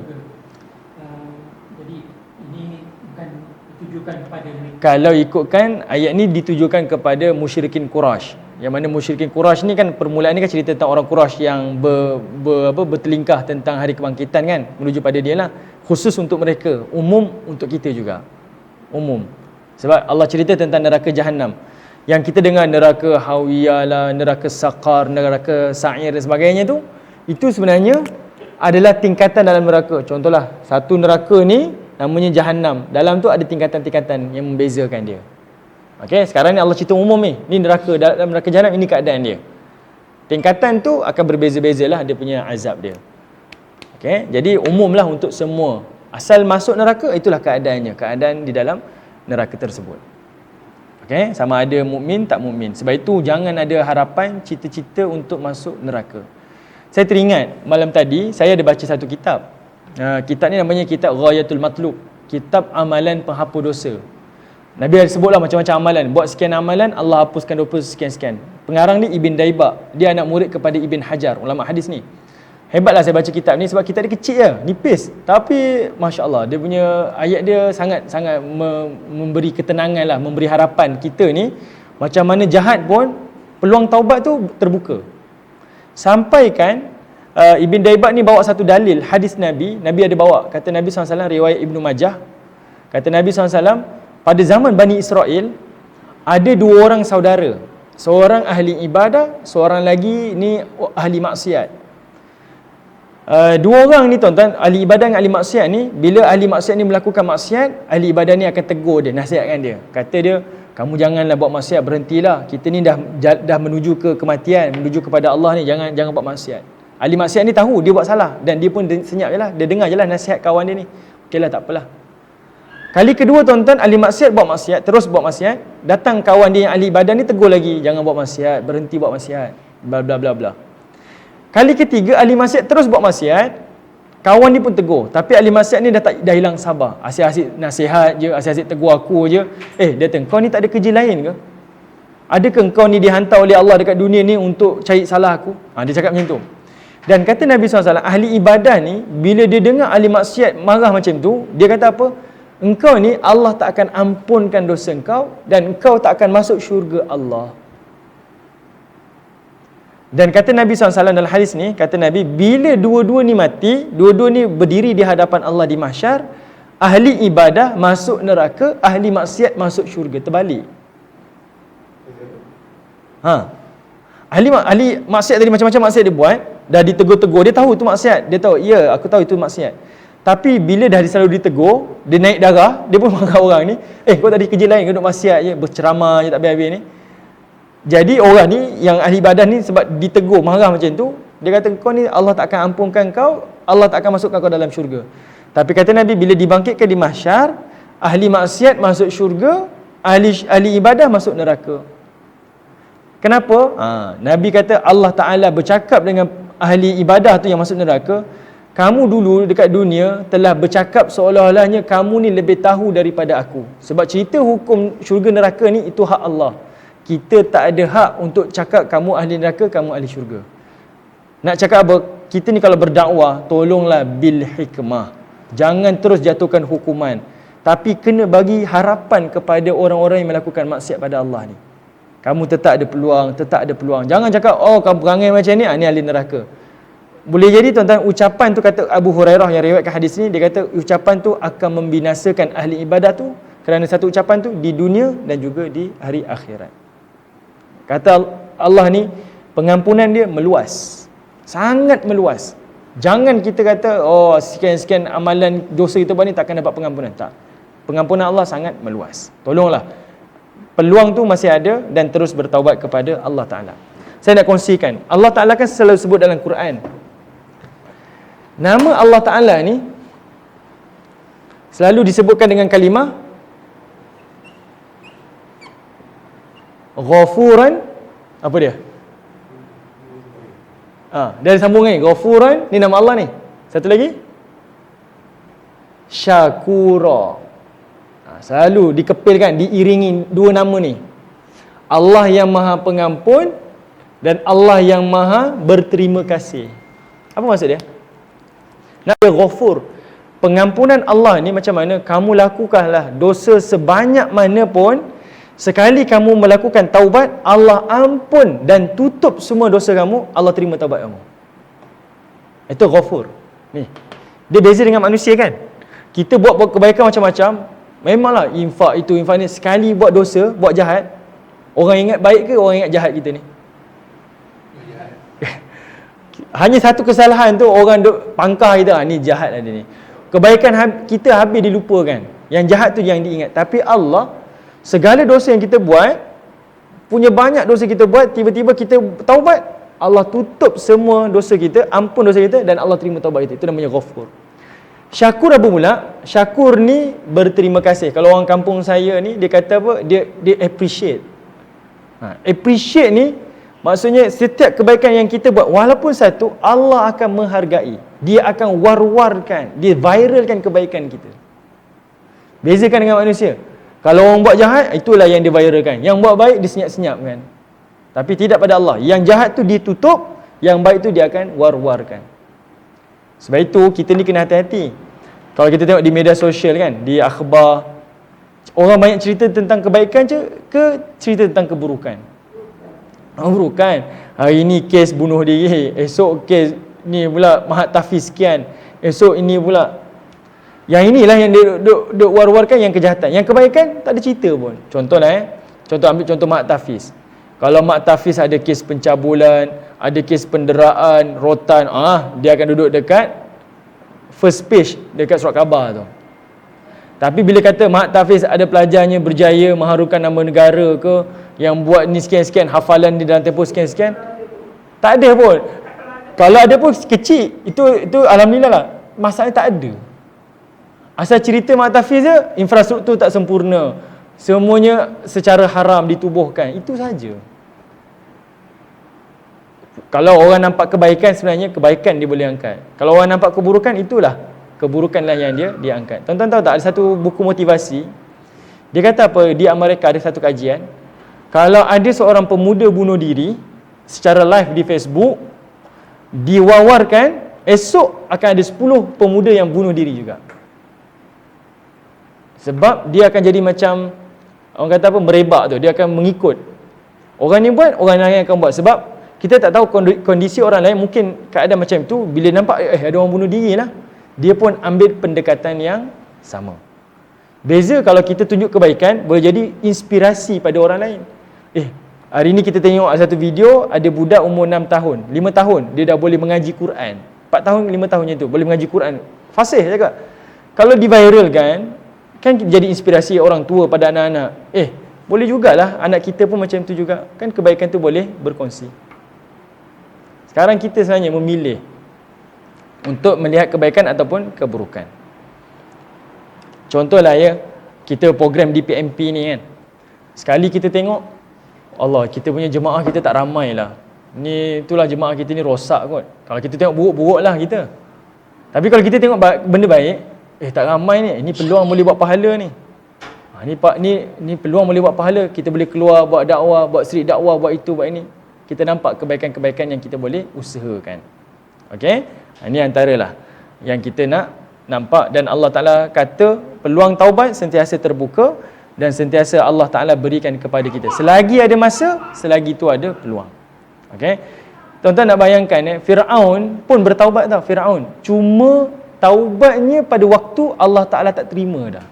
Jadi ini bukan ditujukan kepada mereka. Kalau ikutkan ayat ni ditujukan kepada musyrikin Quraisy. Yang mana musyrikin Quraisy ni kan permulaan ni kan cerita tentang orang Quraisy yang bertelingkah tentang hari kebangkitan kan, menuju pada dia lah. Khusus untuk mereka, umum untuk kita juga. Umum. Sebab Allah cerita tentang neraka Jahannam. Yang kita dengar neraka Hawiyah lah, neraka Saqar, neraka Sa'ir dan sebagainya tu, itu sebenarnya adalah tingkatan dalam neraka. Contohlah, satu neraka ni namanya Jahannam. Dalam tu ada tingkatan-tingkatan yang membezakan dia. Okey, sekarang ni Allah cerita umum ni. Ni neraka, dalam neraka Jahannam ini keadaan dia. Tingkatan tu akan berbeza-bezalah dia punya azab dia. Okey, jadi umumlah untuk semua. Asal masuk neraka, itulah keadaannya, keadaan di dalam neraka tersebut. Okey, sama ada mukmin tak mukmin. Sebab itu jangan ada harapan, cita-cita untuk masuk neraka. Saya teringat malam tadi saya ada baca satu kitab. Kitab ni namanya kitab Ghayatul Matlub, kitab amalan penghapus dosa. Nabi ada sebutlah macam-macam amalan. Buat sekian amalan, Allah hapuskan dosa sekian-sekian. Pengarang ni Ibn Daibak. Dia anak murid kepada Ibn Hajar, ulama hadis ni. Hebatlah saya baca kitab ni sebab kitab dia kecil je, nipis. Tapi Masya Allah, dia punya ayat dia sangat-sangat memberi ketenangan lah, memberi harapan kita ni. Macam mana jahat pun, peluang taubat tu terbuka. Sampaikan Ibn Daibak ni bawa satu dalil hadis Nabi ada bawa. Kata Nabi SAW, riwayat Ibnu Majah. Kata Nabi SAW, pada zaman Bani Israel, ada dua orang saudara. Seorang ahli ibadah, seorang lagi ni ahli maksiat. Dua orang ni tuan-tuan, ahli ibadah dengan ahli maksiat ni, bila ahli maksiat ni melakukan maksiat, ahli ibadah ni akan tegur dia, nasihatkan dia. Kata dia, kamu janganlah buat maksiat, berhentilah. Kita ni dah menuju ke kematian, menuju kepada Allah ni, jangan buat maksiat. Ahli maksiat ni tahu dia buat salah dan dia pun senyap je lah, dia dengar je lah nasihat kawan dia ni. Okeylah, tak apalah. Kali kedua tuan-tuan, ahli maksiat buat maksiat, terus buat maksiat. Datang kawan dia yang ahli ibadah ni tegur lagi, jangan buat maksiat, berhenti buat maksiat, bla bla bla bla. Kali ketiga ahli maksiat terus buat maksiat, kawan ni pun tegur, tapi ahli maksiat ni dah hilang sabar. Asyik-asyik nasihat je, asyik-asyik tegur aku je. Dia kata, kau ni tak ada kerja lain ke? Adakah kau ni dihantar oleh Allah dekat dunia ni untuk cari salah aku? Dia cakap macam tu. Dan kata Nabi SAW, ahli ibadah ni bila dia dengar ahli maksiat marah macam tu, dia kata apa? Engkau ni Allah tak akan ampunkan dosa engkau dan engkau tak akan masuk syurga Allah. Dan kata Nabi SAW dalam hadis ni, kata Nabi, bila dua-dua ni mati, dua-dua ni berdiri di hadapan Allah di mahsyar, ahli ibadah masuk neraka, ahli maksiat masuk syurga. Terbalik. Ahli maksiat tadi macam-macam maksiat dia buat, dah ditegur-tegur, dia tahu tu maksiat, dia tahu, ya aku tahu itu maksiat. Tapi bila dah selalu ditegur, dia naik darah, dia pun marah orang ni, kau tak ada kerja lain ke duduk maksiat je, berceramah je tak habis-habis ni. Jadi orang ni yang ahli ibadah ni sebab ditegur marah macam tu, dia kata kau ni Allah tak akan ampunkan kau, Allah tak akan masukkan kau dalam syurga. Tapi kata Nabi bila dibangkitkan di mahsyar, ahli maksiat masuk syurga, ahli ibadah masuk neraka. Kenapa? Nabi kata Allah Ta'ala bercakap dengan ahli ibadah tu yang masuk neraka, kamu dulu dekat dunia telah bercakap seolah-olahnya kamu ni lebih tahu daripada aku. Sebab cerita hukum syurga neraka ni itu hak Allah. Kita tak ada hak untuk cakap kamu ahli neraka, kamu ahli syurga. Nak cakap apa? Kita ni kalau berdakwah, tolonglah bil hikmah. Jangan terus jatuhkan hukuman. Tapi kena bagi harapan kepada orang-orang yang melakukan maksiat pada Allah ni. Kamu tetap ada peluang, tetap ada peluang. Jangan cakap, kamu perangai macam ni, ni ahli neraka. Boleh jadi tuan-tuan, ucapan tu kata Abu Hurairah yang riwayatkan hadis ni, dia kata ucapan tu akan membinasakan ahli ibadah tu kerana satu ucapan tu di dunia dan juga di hari akhirat. Kata Allah ni, pengampunan dia meluas. Sangat meluas. Jangan kita kata, sekian-sekian amalan dosa kita buat ni takkan dapat pengampunan. Tak. Pengampunan Allah sangat meluas. Tolonglah. Peluang tu masih ada dan terus bertaubat kepada Allah Ta'ala. Saya nak kongsikan. Allah Ta'ala kan selalu sebut dalam Quran. Nama Allah Ta'ala ni selalu disebutkan dengan kalimah Ghafuran, apa dia? Dia ada sambung ni. Ghafuran, ni nama Allah ni. Satu lagi Syakura. Selalu dikepilkan, diiringi dua nama ni. Allah yang Maha Pengampun dan Allah yang Maha Berterima Kasih. Apa maksud dia? Nak dia Ghafur. Pengampunan Allah ni macam mana? Kamu lakukanlah dosa sebanyak mana pun, sekali kamu melakukan taubat, Allah ampun dan tutup semua dosa kamu, Allah terima taubat kamu. Itu Ghafur. Ni. Dia beza dengan manusia kan? Kita buat kebaikan macam-macam, memanglah infak itu, infak ni, sekali buat dosa, buat jahat, orang ingat baik ke orang ingat jahat kita ni? Hanya satu kesalahan tu orang duk pangkah kita, ni jahat ada ni. Kebaikan kita habis dilupakan. Yang jahat tu yang diingat. Tapi Allah, segala dosa yang kita buat, punya banyak dosa kita buat, tiba-tiba kita taubat, Allah tutup semua dosa kita, ampun dosa kita dan Allah terima taubat kita. Itu namanya Ghafur. Syakur apa pula? Syakur ni berterima kasih. Kalau orang kampung saya ni, dia kata apa? Dia appreciate. Appreciate ni maksudnya setiap kebaikan yang kita buat, walaupun satu, Allah akan menghargai. Dia akan war-warkan, dia viralkan kebaikan kita. Bezakan dengan manusia. Kalau orang buat jahat, itulah yang dia viralkan. Yang buat baik, dia senyap-senyapkan. Tapi tidak pada Allah. Yang jahat tu ditutup, yang baik tu dia akan war-warkan. Sebab itu, kita ni kena hati-hati. Kalau kita tengok di media sosial kan, di akhbar, orang banyak cerita tentang kebaikan je ke cerita tentang keburukan? Keburukan. Hari ni kes bunuh diri, esok kes ni pula Mahat Tafiz sekian, esok ini pula. Yang inilah yang dia war-warkan yang kejahatan. Yang kebaikan tak ada cerita pun. Contohlah contoh ambil contoh Mahat Tafiz. Kalau Mahat Tafiz ada kes pencabulan, ada kes penderaan, rotan, dia akan duduk dekat first page dekat surat khabar tu. Tapi bila kata Mahat Tafiz ada pelajarnya berjaya mengharukan nama negara ke, yang buat ni sekian-sekian, hafalan di dalam tempoh sekian-sekian, tak ada pun. Kalau ada pun kecil, itu alhamdulillah lah. Masalahnya tak ada. Asal cerita Mahat Tafiz je, infrastruktur tak sempurna, semuanya secara haram ditubuhkan. Itu saja. Kalau orang nampak kebaikan, sebenarnya kebaikan dia boleh angkat. Kalau orang nampak keburukan, itulah keburukanlah yang dia angkat. Tuan-tuan tahu tak, ada satu buku motivasi, dia kata apa, di Amerika ada satu kajian, kalau ada seorang pemuda bunuh diri secara live di Facebook, diwawarkan, esok akan ada 10 pemuda yang bunuh diri juga. Sebab dia akan jadi macam, orang kata apa, merebak tu, dia akan mengikut. Orang ni buat, orang lain akan buat. Sebab kita tak tahu kondisi orang lain, mungkin keadaan macam itu, bila nampak ada orang bunuh diri lah, dia pun ambil pendekatan yang sama. Beza kalau kita tunjuk kebaikan, boleh jadi inspirasi pada orang lain. Hari ni kita tengok satu video, ada budak umur 6 tahun, 5 tahun, dia dah boleh mengaji Quran. 4 tahun, 5 tahun macam tu, boleh mengaji Quran. Fasih cakap. Kalau diviralkan, kan jadi inspirasi orang tua pada anak-anak. Boleh jugalah anak kita pun macam tu juga. Kan kebaikan tu boleh berkongsi. Sekarang kita sebenarnya memilih untuk melihat kebaikan ataupun keburukan. Contohlah ya, kita program DPMP ni kan. Sekali kita tengok, Allah, kita punya jemaah kita tak ramai lah. Ni itulah jemaah kita ni rosak kot. Kalau kita tengok buruk-buruk lah kita. Tapi kalau kita tengok benda baik, tak ramai ni. Ini peluang boleh buat pahala ni. Ni peluang boleh buat pahala. Kita boleh keluar buat dakwah, buat serik dakwah, buat itu, buat ini. Kita nampak kebaikan-kebaikan yang kita boleh usahakan. Okey? Ini antaralah yang kita nak nampak. Dan Allah Ta'ala kata peluang taubat sentiasa terbuka dan sentiasa Allah Ta'ala berikan kepada kita. Selagi ada masa, selagi itu ada peluang. Okey? Tuan-tuan nak bayangkan, Firaun pun bertaubat tau, Firaun. Cuma taubatnya pada waktu Allah Ta'ala tak terima dah.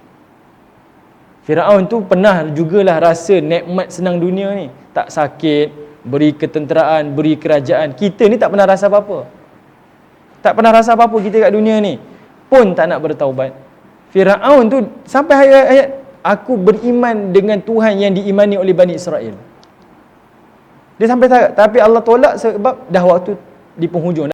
Firaun tu pernah jugalah rasa nikmat senang dunia ni. Tak sakit, beri ketenteraan, beri kerajaan. Kita ni tak pernah rasa apa-apa. Tak pernah rasa apa-apa kita kat dunia ni. Pun tak nak bertaubat. Firaun tu sampai ayat-ayat, aku beriman dengan Tuhan yang diimani oleh Bani Israel. Dia sampai tak, tapi Allah tolak sebab dah waktu di penghujung.